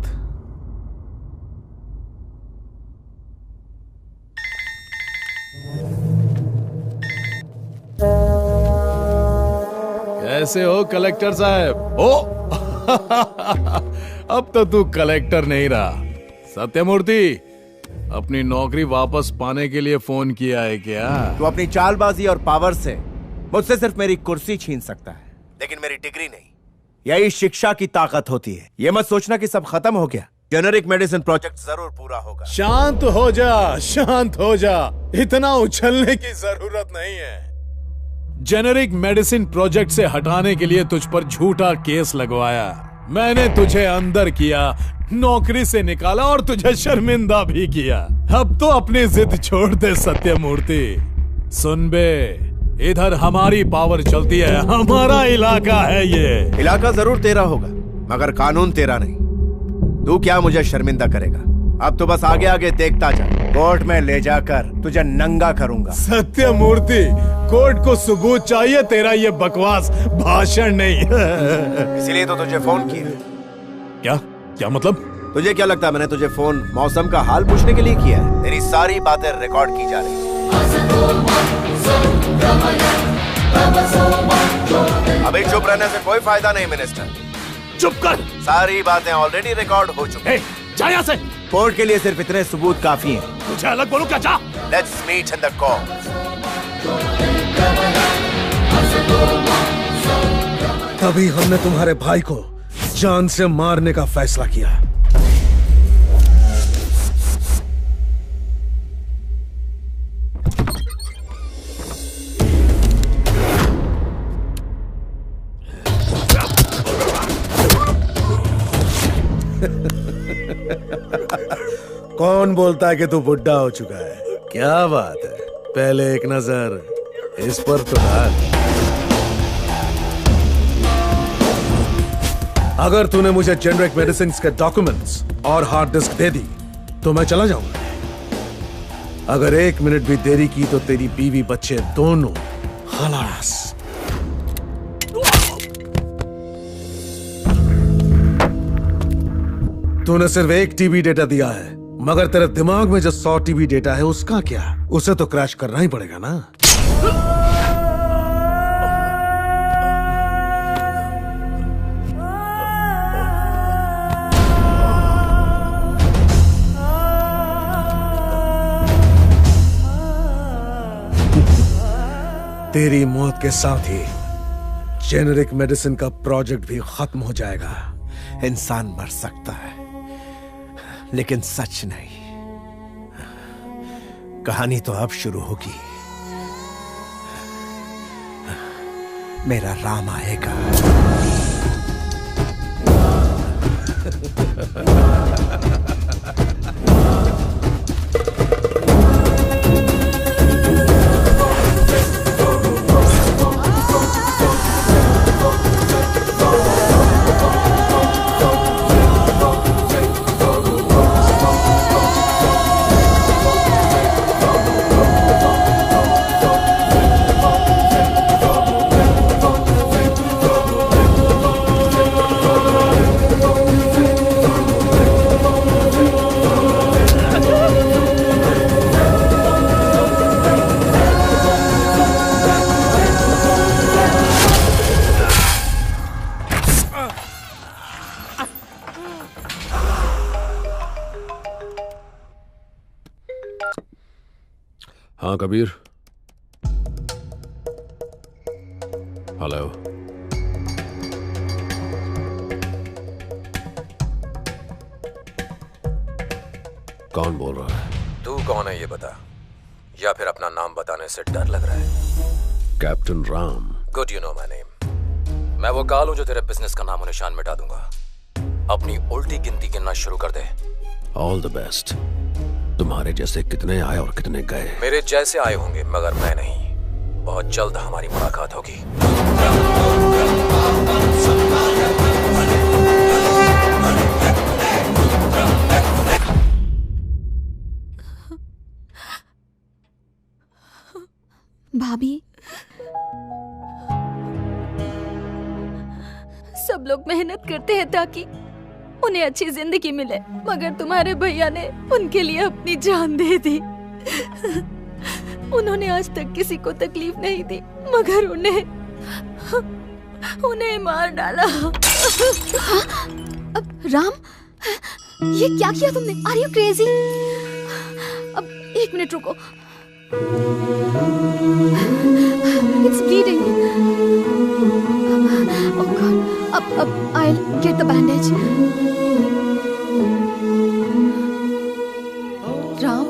कैसे हो कलेक्टर साहब? ओ अब तो तू कलेक्टर नहीं रहा। सत्यमूर्ति, अपनी नौकरी वापस पाने के लिए फोन किया है क्या? तू अपनी चालबाजी और पावर से मुझसे सिर्फ मेरी कुर्सी छीन सकता है, लेकिन मेरी डिग्री नहीं। यही शिक्षा की ताकत होती है। ये मत सोचना कि सब खत्म हो गया। जेनेरिक मेडिसिन प्रोजेक्ट जरूर पूरा होगा। शांत हो जा, शांत हो जा। इतना उछलने की जरूरत नहीं है। जेनेरिक मेडिसिन प्रोजेक्ट से हटाने के लिए तुझ पर झूठा केस लगवाया। मैंने तुझे अंदर किया, नौकरी से निकाला और तुझे शर्मिंदा भी किया। अब तो अपनी जिद छोड़ दे सत्यमूर्ति। सुन बे, इधर हमारी पावर चलती है, हमारा इलाका है ये। इलाका जरूर तेरा होगा, मगर कानून तेरा नहीं। तू क्या मुझे शर्मिंदा करेगा? अब तो बस आगे आगे देखता जा। कोर्ट में ले जाकर तुझे नंगा करूंगा। सत्यमूर्ति, कोर्ट को सबूत चाहिए, तेरा ये बकवास भाषण नहीं। इसीलिए तो तुझे फोन किया। क्या क्या मतलब? तुझे क्या लगता है मैंने तुझे फोन मौसम का हाल पूछने के लिए किया है? तेरी सारी बातें रिकॉर्ड की जा रही हैं। अभी चुप रहने से कोई फायदा नहीं मिनिस्टर। चुप कर। सारी बातें ऑलरेडी रिकॉर्ड हो चुकी हैं। जा यहाँ से। कोर्ट के लिए सिर्फ इतने सबूत काफी हैं। मुझे अलग बोलो क्या? जा। Let's meet in the court. तभी हमने तुम्हारे भाई को जान से मारने का फैसला किया। कौन बोलता है कि तू बुढ़ा हो चुका है? क्या बात है, पहले एक नजर इस पर तो डाल। अगर तूने मुझे जेनेरिक मेडिसिन के डॉक्यूमेंट्स और हार्ड डिस्क दे दी तो मैं चला जाऊंगा। अगर 1 मिनट भी देरी की तो तेरी बीवी बच्चे दोनों खलास। तूने सिर्फ 1 टीबी डेटा दिया है, मगर तेरे दिमाग में जो 100 टीबी डेटा है उसका क्या? उसे तो क्रैश करना ही पड़ेगा ना। तेरी मौत के साथ ही जेनेरिक मेडिसिन का प्रोजेक्ट भी खत्म हो जाएगा। इंसान मर सकता है, लेकिन सच नहीं। कहानी तो अब शुरू होगी। मेरा राम आएगा। हाँ कबीर। हेलो। कौन बोल रहा है? तू कौन है ये बता, या फिर अपना नाम बताने से डर लग रहा है? Captain Ram. Good, you know my name. मैं वो काल हूं जो तेरे बिजनेस का नामो निशान मिटा दूंगा। अपनी उल्टी गिनती गिनना शुरू कर दे। All the best. तुम्हारे जैसे कितने आए और कितने गए? मेरे जैसे आए होंगे, मगर मैं नहीं। बहुत जल्द हमारी मुलाकात होगी। भाभी, सब लोग मेहनत करते हैं ताकि उन्हें अच्छी जिंदगी मिले, मगर तुम्हारे भैया ने उनके लिए अपनी जान दे दी। उन्होंने आज तक किसी को तकलीफ नहीं दी, मगर उन्हें मार डाला। राम, ये क्या किया तुमने? Are you crazy? अब 1 मिनट रुको। It's bleeding. ओह गॉड, अब I will get the bandage. Ram,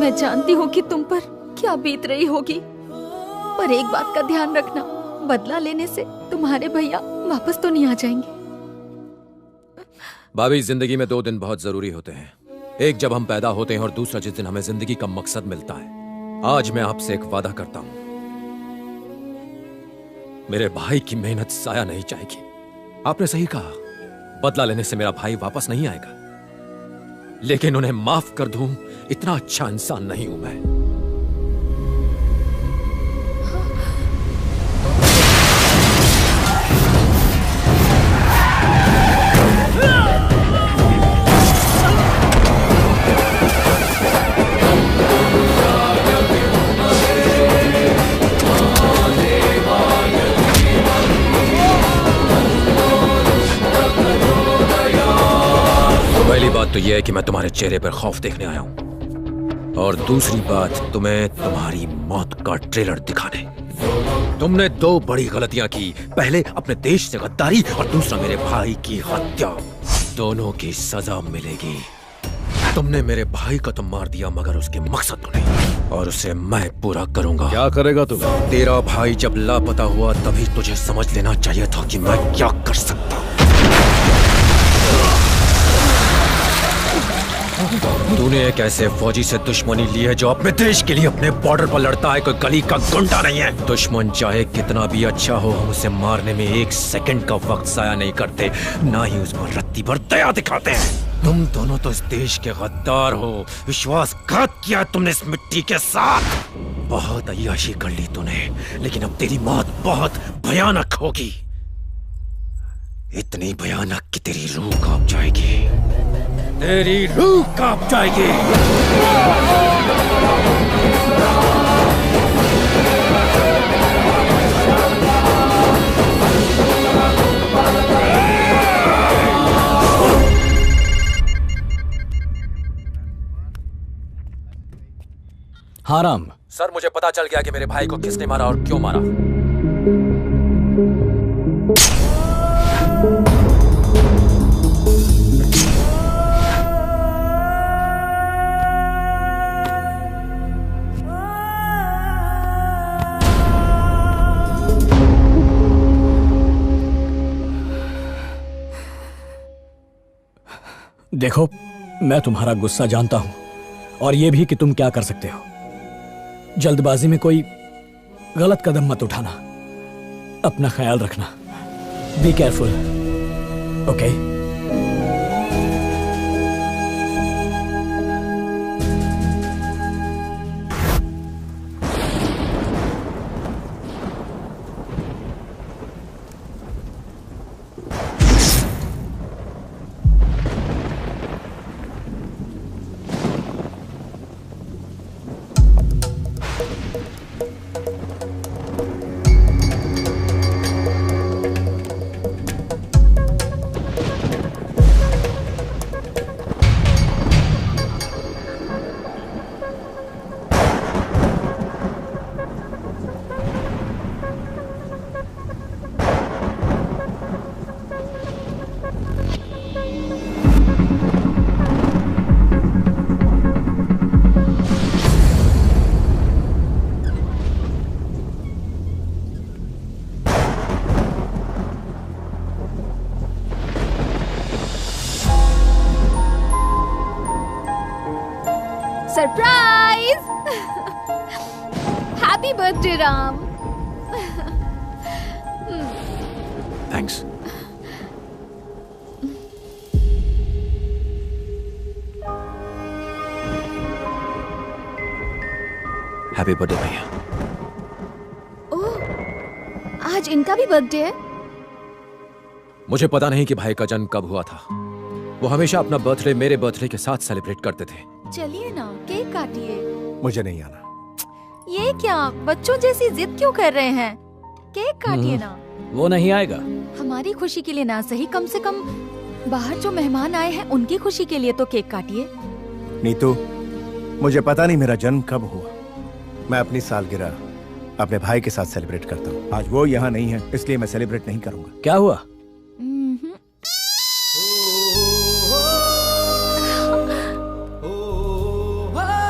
मैं जानती हूँ कि तुम पर क्या बीत रही होगी, पर एक बात का ध्यान रखना, बदला लेने से तुम्हारे भैया वापस तो नहीं आ जाएंगे। भाभी, जिंदगी में 2 दिन बहुत जरूरी होते हैं। एक जब हम पैदा होते हैं और दूसरा जिस दिन हमें जिंदगी का मकसद मिलता है। आज मैं आपसे एक वादा करता हूं, मेरे भाई की मेहनत जाया नहीं जाएगी। आपने सही कहा, बदला लेने से मेरा भाई वापस नहीं आएगा, लेकिन उन्हें माफ कर दूं, इतना अच्छा इंसान नहीं हूं मैं। पहली बात तो यह है कि मैं तुम्हारे चेहरे पर खौफ देखने आया हूं, और दूसरी बात तुम्हें तुम्हारी मौत का ट्रेलर दिखाने। तुमने 2 बड़ी गलतियां की, पहले अपने देश से गद्दारी और दूसरा मेरे भाई की हत्या। दोनों की सजा मिलेगी। तुमने मेरे भाई को तो मार दिया, मगर उसके मकसद को नहीं, और उसे मैं पूरा करूंगा। क्या करेगा तू? तेरा भाई जब लापता हुआ तभी तुझे समझ लेना चाहिए था कि मैं क्या कर सकता हूं। तूने एक ऐसे फौजी से दुश्मनी ली है जो अपने देश के लिए अपने बॉर्डर पर लड़ता है, कोई गली का गुंडा नहीं है। दुश्मन चाहे कितना भी अच्छा हो, हम उसे मारने में 1 सेकंड का वक्त जाया नहीं करते, ना ही उस पर रत्ती भर दया दिखाते हैं। तुम दोनों तो इस देश के गद्दार हो, विश्वासघात किया तुमने इस मिट्टी के साथ। बहुत अय्याशी कर ली तूने, लेकिन अब तेरी मौत बहुत भयानक होगी, इतनी भयानक कि तेरी रूह कांप जाएगी, तेरी रूह कांप जाएगी। हाँ राम। सर, मुझे पता चल गया कि मेरे भाई को किसने मारा और क्यों मारा। देखो, मैं तुम्हारा गुस्सा जानता हूं, और यह भी कि तुम क्या कर सकते हो। जल्दबाजी में कोई गलत कदम मत उठाना। अपना ख्याल रखना। Be careful, okay? Surprise! Happy birthday Ram. Thanks. Happy birthday भैया। ओह, आज इनका भी बर्थडे है? मुझे पता नहीं कि भाई का जन्म कब हुआ था। वो हमेशा अपना बर्थडे मेरे बर्थडे के साथ सेलिब्रेट करते थे। चलिए ना, केक काटिए। मुझे नहीं आना। ये क्या, बच्चों जैसी जिद क्यों कर रहे हैं? केक काटिए ना। वो नहीं आएगा। हमारी खुशी के लिए ना सही, कम से कम बाहर जो मेहमान आए हैं उनकी खुशी के लिए तो केक काटिए। नीतू, मुझे पता नहीं मेरा जन्म कब हुआ। मैं अपनी सालगिरह अपने भाई के साथ सेलिब्रेट करता हूँ। आज वो यहाँ नहीं है, इसलिए मैं सेलिब्रेट नहीं करूंगा। क्या हुआ?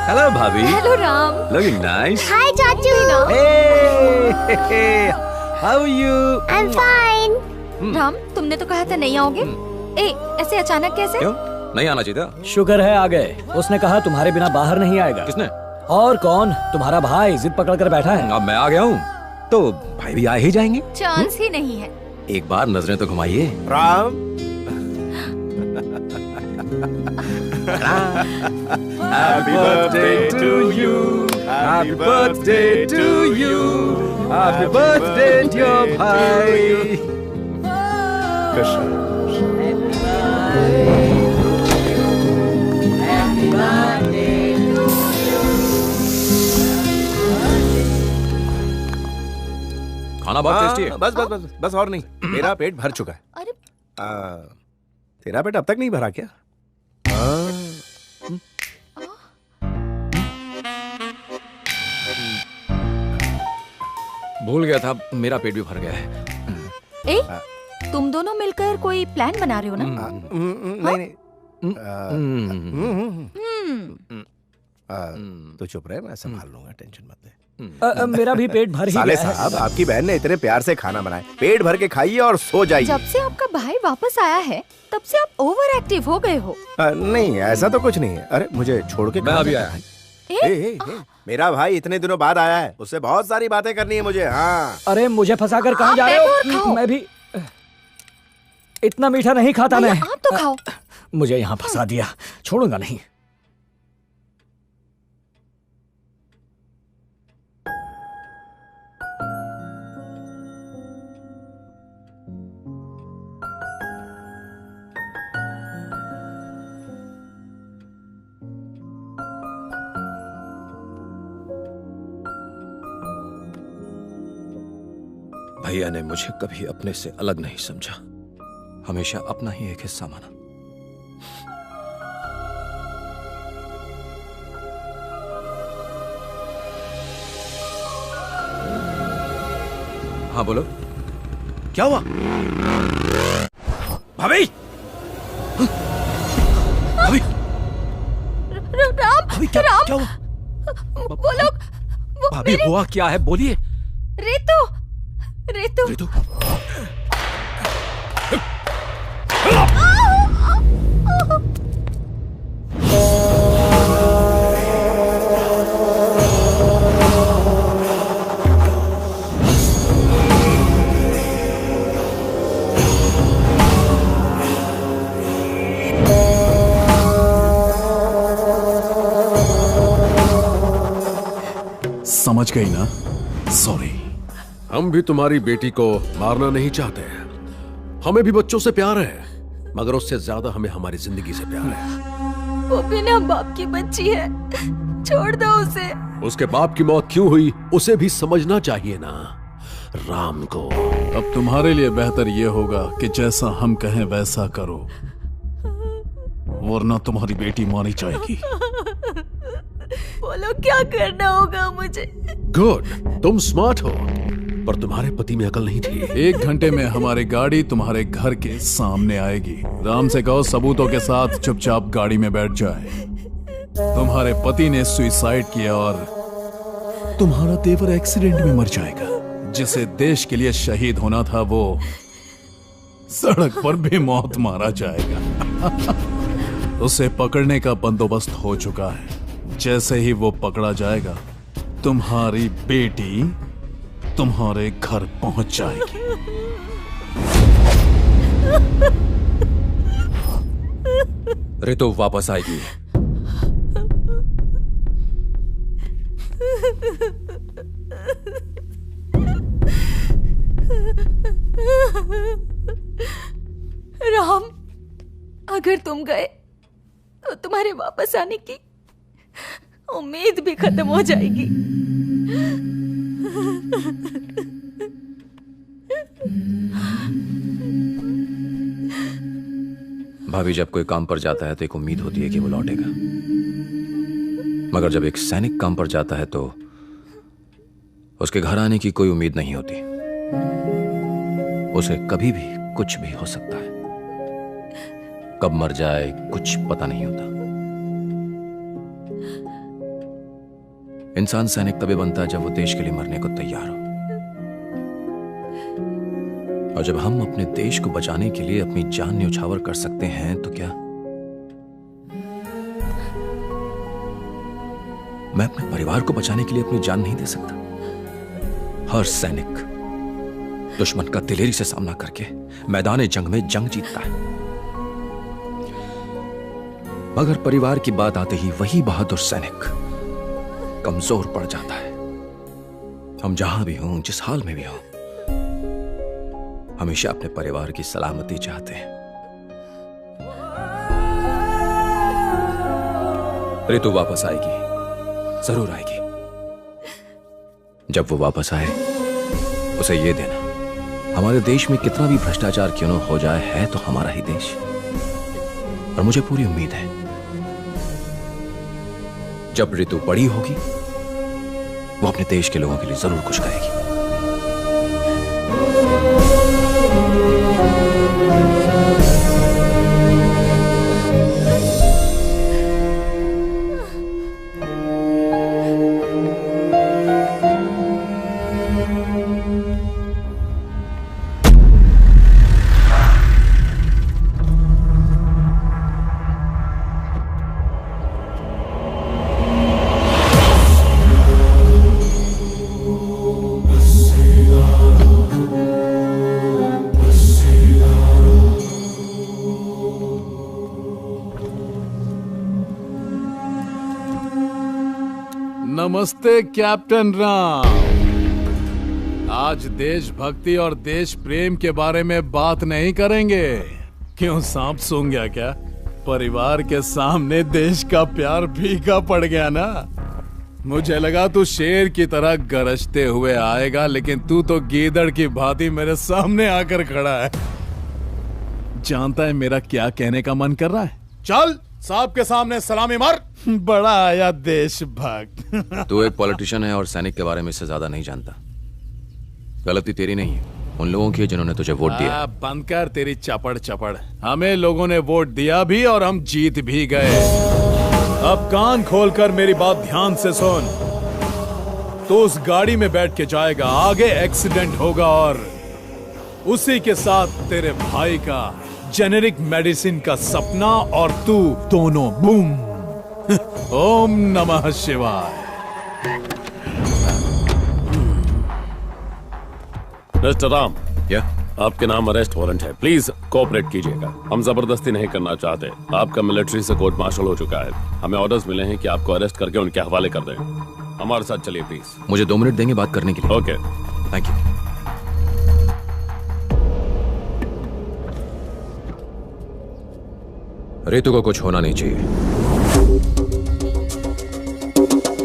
हेलो भाभी। Hello Ram. Looking nice. Hi चाचू। How are you? I am fine. Ram, तुमने तो कहा था नहीं आओगे। ऐसे अचानक कैसे? क्यों नहीं आना चाहिए था? शुक्र है आ गए। उसने कहा तुम्हारे बिना बाहर नहीं आएगा। किसने? और कौन? तुम्हारा भाई जिद पकड़ कर बैठा है। अब मैं आ गया हूँ तो भाई भी आ ही जाएंगे। चांस ही नहीं है। एक बार नजरें तो घुमाइए। Ram. Happy birthday to you. Happy birthday to you. Happy birthday dear भाई। खाना बहुत टेस्टी है। बस बस बस बस और नहीं, मेरा पेट भर चुका है। अरे तेरा पेट अब तक नहीं भरा क्या? भूल गया था, मेरा पेट भी भर गया है। तुम दोनों मिलकर कोई प्लान बना रहे हो ना? नहीं नहीं। तो चुप रहे, मैं संभाल लूंगा, टेंशन मत ले। मेरा भी पेट भर ही साले गया है। साहब, आपकी बहन ने इतने प्यार से खाना बनाया, पेट भर के खाइए और सो जाइए। जब से आपका भाई वापस आया है तब से आप ओवर एक्टिव हो गए हो। नहीं, ऐसा तो कुछ नहीं है। अरे मुझे छोड़ के मैं अभी आया। मेरा भाई इतने दिनों बाद आया है, उससे बहुत सारी बातें करनी है मुझे। हाँ। अरे मुझे फंसा कर कहाँ जा रहे हो? मैं भी इतना मीठा नहीं खाता मैं। आप तो खाओ। मुझे यहाँ फंसा दिया, छोड़ूंगा नहीं। भैया ने मुझे कभी अपने से अलग नहीं समझा, हमेशा अपना ही एक हिस्सा माना। हाँ बोलो, क्या हुआ? भाभी! भाभी! राम! राम! क्या हुआ? वो लोग भाभी हुआ क्या है, बोलिए। रितु! रितु! रितु! समझ गई ना? सॉरी। हम भी तुम्हारी बेटी को मारना नहीं चाहते। हमें भी बच्चों से प्यार है, मगर उससे ज्यादा हमें हमारी जिंदगी से प्यार है। वो बिना बाप की बच्ची है, छोड़ दो उसे। उसके बाप की मौत क्यों हुई उसे भी समझना चाहिए ना राम को। अब तुम्हारे लिए बेहतर ये होगा कि जैसा हम कहें वैसा करो, वरना तुम्हारी बेटी मारी जाएगी। बोलो क्या करना होगा मुझे? गुड, तुम स्मार्ट हो, पर तुम्हारे पति में अकल नहीं थी। 1 घंटे में हमारी गाड़ी तुम्हारे घर के सामने आएगी। राम से कहो सबूतों के साथ चुपचाप गाड़ी में बैठ जाए। तुम्हारे पति ने सुसाइड किया और तुम्हारा देवर एक्सीडेंट में मर जाएगा। जिसे देश के लिए शहीद होना था वो सड़क पर भी मौत मारा जाएगा। उसे पकड़ने का बंदोबस्त हो चुका है। जैसे ही वो पकड़ा जाएगा, तुम्हारी बेटी तुम्हारे घर पहुंच जाएगी। रितु वापस आएगी। राम, अगर तुम गए तो तुम्हारे वापस आने की उम्मीद भी खत्म हो जाएगी। भाभी, जब कोई काम पर जाता है तो एक उम्मीद होती है कि वो लौटेगा, मगर जब एक सैनिक काम पर जाता है तो उसके घर आने की कोई उम्मीद नहीं होती। उसे कभी भी कुछ भी हो सकता है, कब मर जाए कुछ पता नहीं होता। इंसान सैनिक तभी बनता है जब वो देश के लिए मरने को तैयार हो, और जब हम अपने देश को बचाने के लिए अपनी जान न्यौछावर कर सकते हैं तो क्या मैं अपने परिवार को बचाने के लिए अपनी जान नहीं दे सकता? हर सैनिक दुश्मन का दिलेरी से सामना करके मैदान जंग में जंग जीतता है, मगर परिवार की बात आते ही वही बहादुर सैनिक कमजोर पड़ जाता है। हम जहां भी हों, जिस हाल में भी हों, हमेशा अपने परिवार की सलामती चाहते हैं। ऋतु वापस आएगी, जरूर आएगी। जब वो वापस आए उसे ये देना, हमारे देश में कितना भी भ्रष्टाचार क्यों न हो जाए, है तो हमारा ही देश, और मुझे पूरी उम्मीद है जब ऋतु बड़ी होगी वो अपने देश के लोगों के लिए जरूर कुछ करेगी। नमस्ते कैप्टन राम। आज देशभक्ति और देश प्रेम के बारे में बात नहीं करेंगे। क्यों, सांप सूंघ गया क्या? परिवार के सामने देश का प्यार फीका पड़ गया ना। मुझे लगा तू शेर की तरह गरजते हुए आएगा, लेकिन तू तो गीदड़ की भांति मेरे सामने आकर खड़ा है। जानता है मेरा क्या कहने का मन कर रहा है? चल साहब के सामने सलामी मार। बड़ा आया देशभक्त। तू एक पॉलिटिशियन है और सैनिक के बारे में इससे ज्यादा नहीं जानता। गलती तेरी नहीं है, उन लोगों की है जिन्होंने तुझे वोट दिया। बंद कर तेरी चपड़ चपड़। हमें लोगों ने वोट दिया भी और हम जीत भी गए। अब कान खोलकर मेरी बात ध्यान से सुन। तो उस गाड़ी में बैठ के जाएगा, आगे एक्सीडेंट होगा और उसी के साथ तेरे भाई का जेनेरिक मेडिसिन का सपना, और तू दोनों बूम। ओम नमः शिवाय। मिस्टर राम, आपके नाम अरेस्ट वारंट है, प्लीज कोऑपरेट कीजिएगा। हम जबरदस्ती नहीं करना चाहते। आपका मिलिट्री से कोर्ट मार्शल हो चुका है। हमें ऑर्डर्स मिले हैं कि आपको अरेस्ट करके उनके हवाले कर दें। हमारे साथ चलिए प्लीज। मुझे 2 मिनट देंगे बात करने के लिए? Okay, thank you. ऋतु को कुछ होना नहीं चाहिए।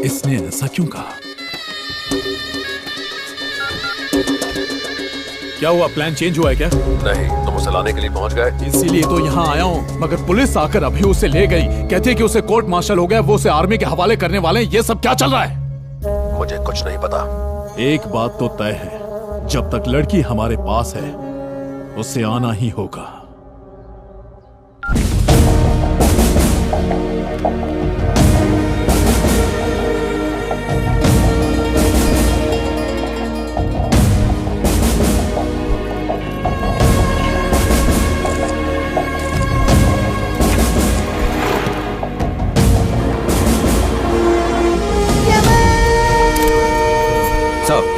इसने ऐसा क्यों कहा? क्या हुआ, प्लान चेंज हुआ है क्या? नहीं, तुम उसे लाने के लिए पहुंच गए। इसीलिए तो यहाँ आया हूँ, मगर पुलिस आकर अभी उसे ले गई। कहती है कि उसे कोर्ट मार्शल हो गया, वो उसे आर्मी के हवाले करने वाले हैं। ये सब क्या चल रहा है? मुझे कुछ नहीं पता। एक बात तो तय है, जब तक लड़की हमारे पास है उसे आना ही होगा।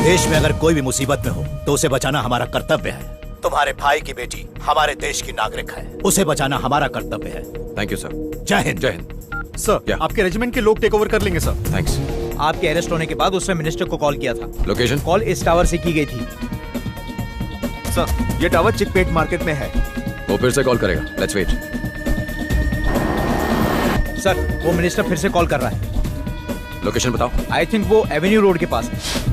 देश में अगर कोई भी मुसीबत में हो तो उसे बचाना हमारा कर्तव्य है। तुम्हारे भाई की बेटी हमारे देश की नागरिक है, उसे बचाना हमारा कर्तव्य है। Thank you sir. जय हिंद। जय हिंद सर। आपके रेजिमेंट के लोग टेक ओवर कर लेंगे सर। थैंक्स। आपके अरेस्ट होने के बाद उसने मिनिस्टर को कॉल किया था। लोकेशन? कॉल इस टावर से की गई थी सर। ये टावर चिकपेट मार्केट में है। वो फिर से कॉल करेगा, लेट्स वेट। सर, वो मिनिस्टर फिर से कॉल कर रहा है। लोकेशन बताओ। आई थिंक वो एवेन्यू रोड के पास है।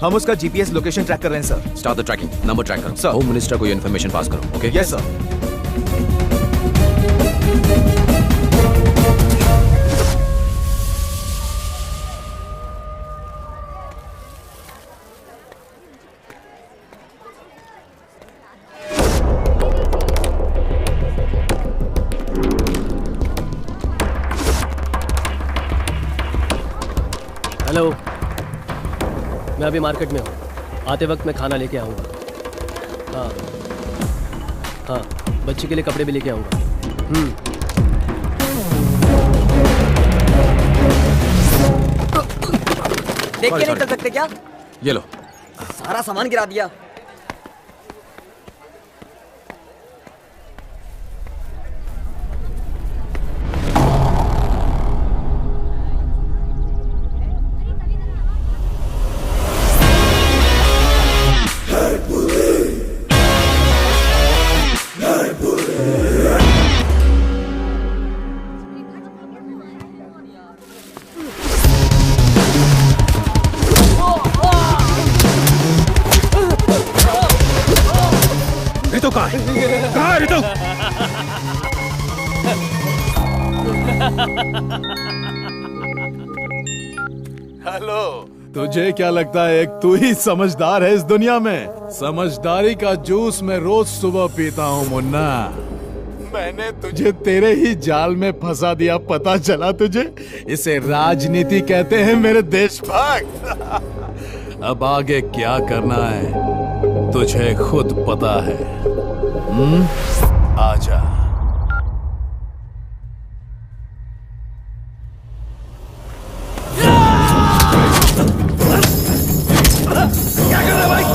हम उसका जीपीएस लोकेशन ट्रैक कर रहे हैं sir. Start the tracking, number track करो। होम मिनिस्टर को ये इन्फॉर्मेशन पास करो। ओके? Yes sir. हेलो, मैं अभी मार्केट में हूँ, आते वक्त मैं खाना लेके आऊँगा। हाँ हाँ, बच्चे के लिए कपड़े भी लेके आऊँगा। देख के नहीं चल सकते क्या? ये लो। सारा सामान गिरा दिया। रितु कहाँ है रितु? हेलो, तुझे क्या लगता है एक तू ही समझदार है इस दुनिया में? समझदारी का जूस मैं रोज सुबह पीता हूँ मुन्ना। मैंने तुझे तेरे ही जाल में फंसा दिया, पता चला तुझे? इसे राजनीति कहते हैं मेरे देशभक्त। अब आगे क्या करना है तुझे खुद पता है। आजा। क्या कर रहे हो भाई?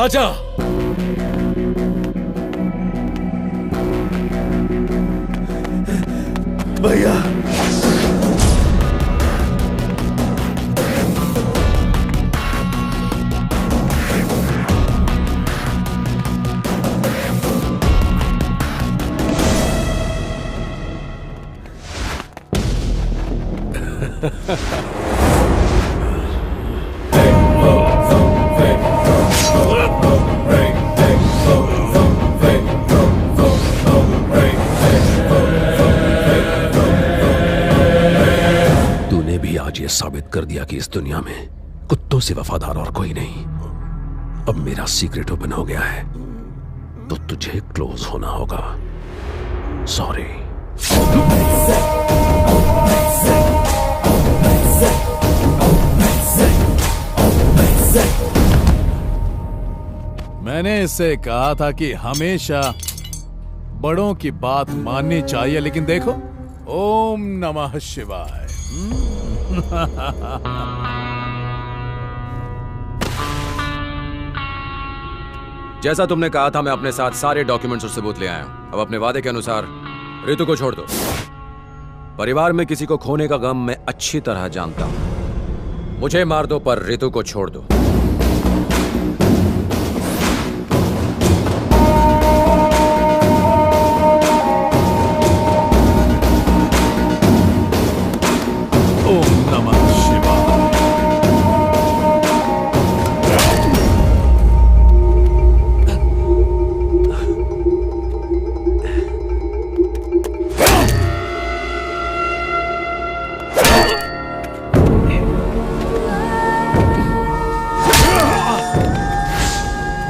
आजा। भैया तूने भी आज ये साबित कर दिया कि इस दुनिया में कुत्तों से वफादार और कोई नहीं। अब मेरा सीक्रेट ओपन हो गया है तो तुझे क्लोज होना होगा। सॉरी। मैंने इससे कहा था कि हमेशा बड़ों की बात माननी चाहिए, लेकिन देखो, ओम नमः शिवाय। जैसा तुमने कहा था, मैं अपने साथ सारे डॉक्यूमेंट्स और सबूत ले आया हूं। अब अपने वादे के अनुसार रितु को छोड़ दो। परिवार में किसी को खोने का गम मैं अच्छी तरह जानता हूं। मुझे मार दो पर रितु को छोड़ दो। ओम नमः शिवाय।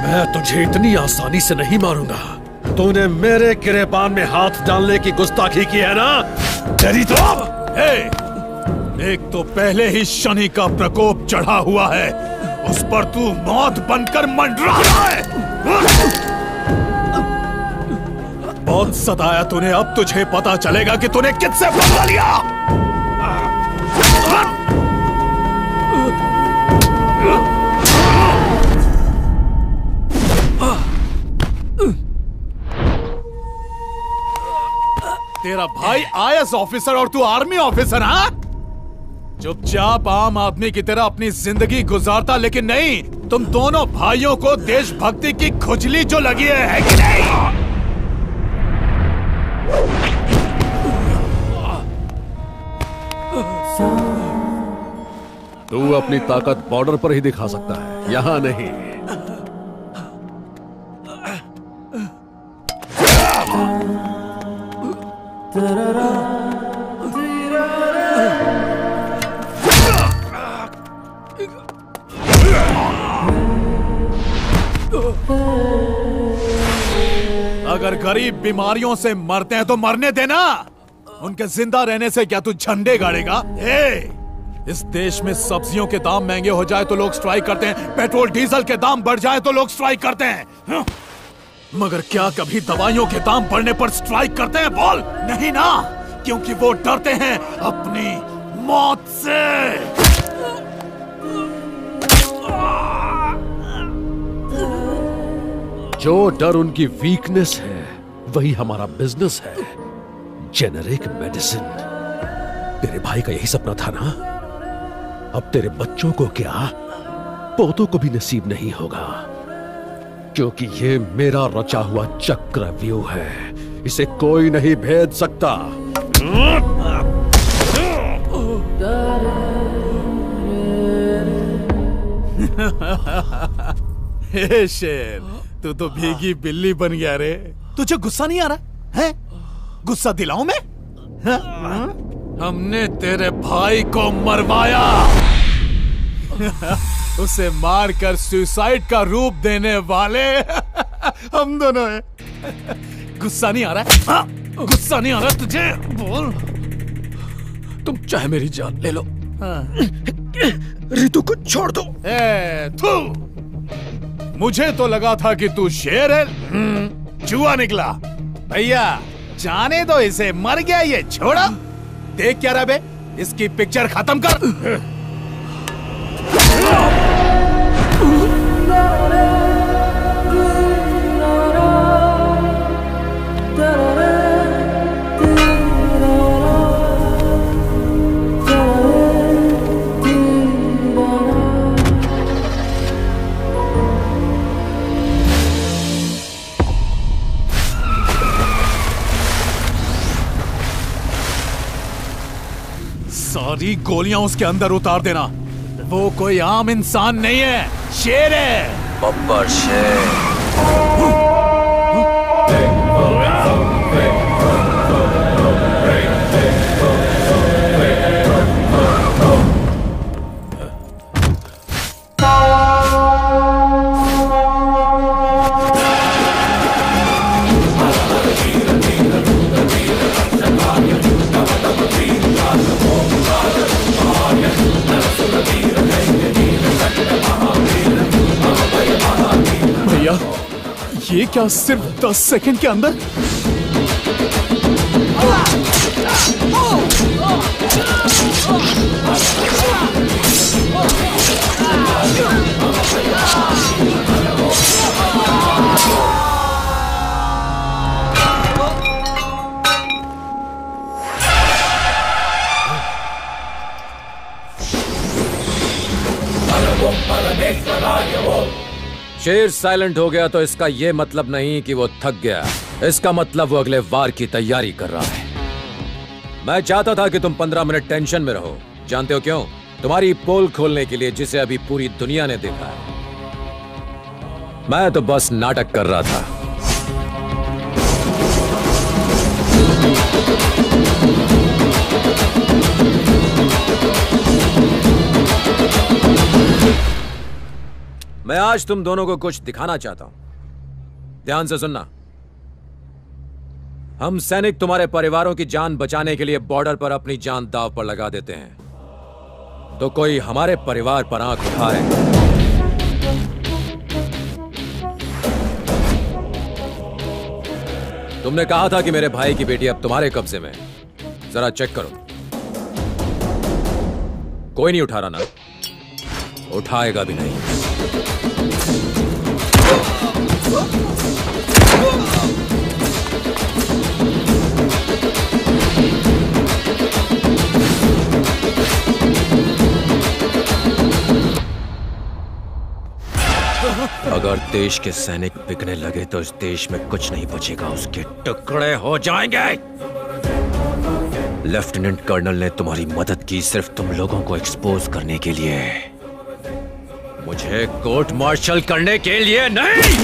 मैं तुझे इतनी आसानी से नहीं मारूंगा। तूने मेरे गिरेबान में हाथ डालने की गुस्ताखी की है ना? तेरी तो एक तो पहले ही शनि का प्रकोप चढ़ा हुआ है, उस पर तू मौत बनकर मंडरा रहा है। बहुत सताया तूने, अब तुझे पता चलेगा कि तूने किससे बदला लिया। तेरा भाई आईएएस ऑफिसर और तू आर्मी ऑफिसर, हाँ? चुपचाप आम आदमी की तरह अपनी जिंदगी गुजारता, लेकिन नहीं, तुम दोनों भाइयों को देशभक्ति की खुजली जो लगी है कि नहीं? तू अपनी ताकत बॉर्डर पर ही दिखा सकता है, यहां नहीं। अगर गरीब बीमारियों से मरते हैं तो मरने देना, उनके जिंदा रहने से क्या तू झंडे गाड़ेगा? इस देश में सब्जियों के दाम महंगे हो जाए तो लोग स्ट्राइक करते हैं, पेट्रोल डीजल के दाम बढ़ जाए तो लोग स्ट्राइक करते हैं, मगर क्या कभी दवाइयों के दाम बढ़ने पर स्ट्राइक करते हैं? बोल। नहीं ना, क्योंकि वो डरते हैं अपनी मौत से। जो डर उनकी वीकनेस है वही हमारा बिजनेस है, जेनेरिक मेडिसिन। तेरे भाई का यही सपना था ना? अब तेरे बच्चों को क्या, पोतों को भी नसीब नहीं होगा, क्योंकि ये मेरा रचा हुआ चक्रव्यूह है, इसे कोई नहीं भेद सकता। हे शेर, तू तो भीगी बिल्ली बन गया रे। तुझे गुस्सा नहीं आ रहा है? गुस्सा दिलाऊं मैं? हमने तेरे भाई को मरवाया, उसे मारकर सुसाइड का रूप देने वाले हम दोनों हैं। गुस्सा नहीं आ रहा है? गुस्सा नहीं आ रहा तुझे? बोल। तुम चाहे मेरी जान ले लो, रितु को छोड़ दो। थू, मुझे तो लगा था कि तू शेर है, चूहा निकला। भैया जाने दो इसे, मर गया ये, छोड़ो। देख क्या रहा बे, इसकी पिक्चर खत्म कर। सारी गोलियां उसके अंदर उतार देना, वो कोई आम इंसान नहीं है, शेर है। बब्बर शेर। ये क्या सिर्फ 10 सेकंड के अंदर? शेर साइलेंट हो गया तो इसका यह मतलब नहीं कि वो थक गया, इसका मतलब वो अगले वार की तैयारी कर रहा है। मैं चाहता था कि तुम 15 मिनट टेंशन में रहो। जानते हो क्यों? तुम्हारी पोल खोलने के लिए, जिसे अभी पूरी दुनिया ने देखा है। मैं तो बस नाटक कर रहा था। मैं आज तुम दोनों को कुछ दिखाना चाहता हूं, ध्यान से सुनना। हम सैनिक तुम्हारे परिवारों की जान बचाने के लिए बॉर्डर पर अपनी जान दांव पर लगा देते हैं, तो कोई हमारे परिवार पर आंख उठाए तुमने कहा था कि मेरे भाई की बेटी अब तुम्हारे कब्जे में, जरा चेक करो। कोई नहीं उठा रहा ना? उठाएगा भी नहीं। अगर देश के सैनिक बिकने लगे तो इस देश में कुछ नहीं बचेगा, उसके टुकड़े हो जाएंगे। लेफ्टिनेंट कर्नल ने तुम्हारी मदद की सिर्फ तुम लोगों को एक्सपोज करने के लिए, मुझे कोर्ट मार्शल करने के लिए नहीं।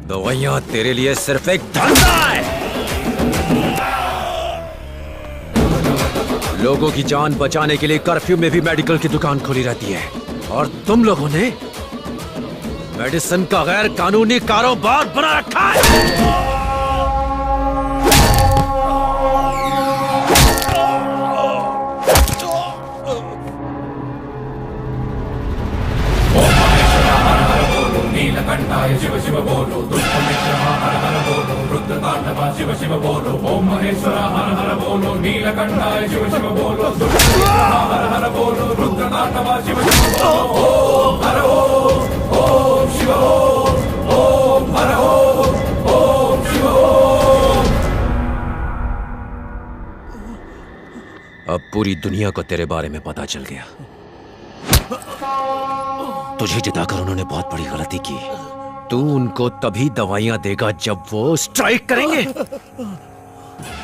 दवाइयां तेरे लिए सिर्फ एक धंधा है। लोगों की जान बचाने के लिए कर्फ्यू में भी मेडिकल की दुकान खुली रहती है, और तुम लोगों ने मेडिसिन का गैर कानूनी कारोबार बना रखा है। नीलकंठाय शिव शिव बोलो, दुष्ट मित्र हर हर बोलो, रुद्रतांडवा शिव शिव बोलो, ओम महेश्वर हर हर बोलो, नीलकंठाय शिव शिव बोलो, दुष्ट मित्र हर हर बोलो, रुद्रतांडवा शिव शिव बोलो, ओम हर ओम शिव ओम हर ओम शिव ओम। अब पूरी दुनिया को तेरे बारे में पता चल गया। तुझे जिताकर उन्होंने बहुत बड़ी गलती की। तू उनको तभी दवाइयां देगा जब वो स्ट्राइक करेंगे।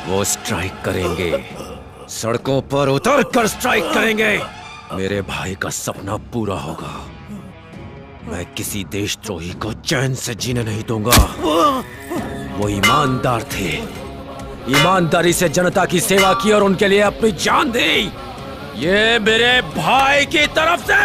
वो स्ट्राइक करेंगे, सड़कों पर उतर कर स्ट्राइक करेंगे। मेरे भाई का सपना पूरा होगा। मैं किसी देशद्रोही को चैन से जीने नहीं दूंगा। वो ईमानदार थे, ईमानदारी से जनता की सेवा की और उनके लिए अपनी जान दी। ये मेरे भाई की तरफ से।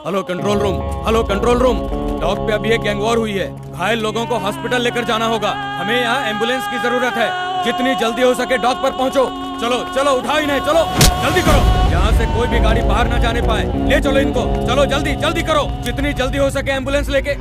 Hello control room, hello control room, dock पे अभी एक गैंग वॉर हुई है। घायल लोगों को हॉस्पिटल लेकर जाना होगा। हमें यहाँ एम्बुलेंस की जरूरत है। जितनी जल्दी हो सके डॉक पर पहुँचो। चलो चलो, उठाओ इन्हें, चलो जल्दी करो। यहाँ से कोई भी गाड़ी बाहर न जाने पाए। ले चलो इनको, चलो जल्दी जल्दी करो। जितनी जल्दी हो सके एम्बुलेंस लेके।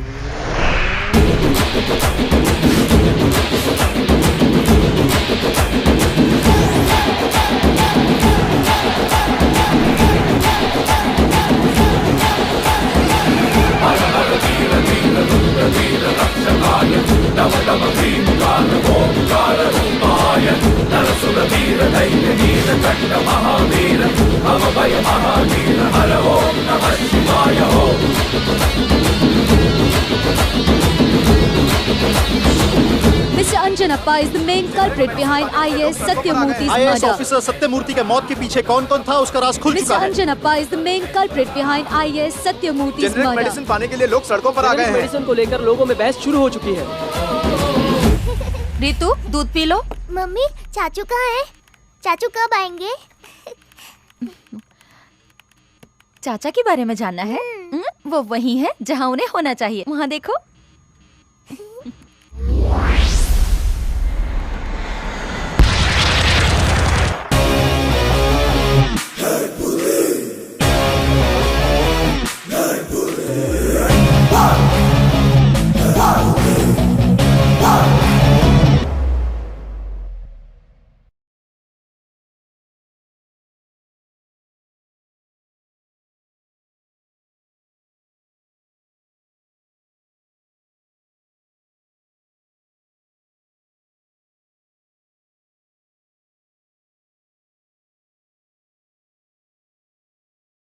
Mr. Anjanappa is the main culprit behind IAS Satyamurthy's murder. IAS officer Satyamurthy के मौत के पीछे कौन-कौन था उसका राज खुल चुका है। Mr. Anjanappa is the main culprit behind IAS Satyamurthy's generic murder. Medicine पाने के लिए लोग सड़कों पर आ गए हैं। मेडिसिन को लेकर लोगों में बहस शुरू हो चुकी है। रितु, दूध पी लो। मम्मी, चाचू कहाँ है? चाचू कब आएंगे? चाचा के बारे में जानना है? वो वही है जहाँ उन्हें होना चाहिए। वहाँ देखो।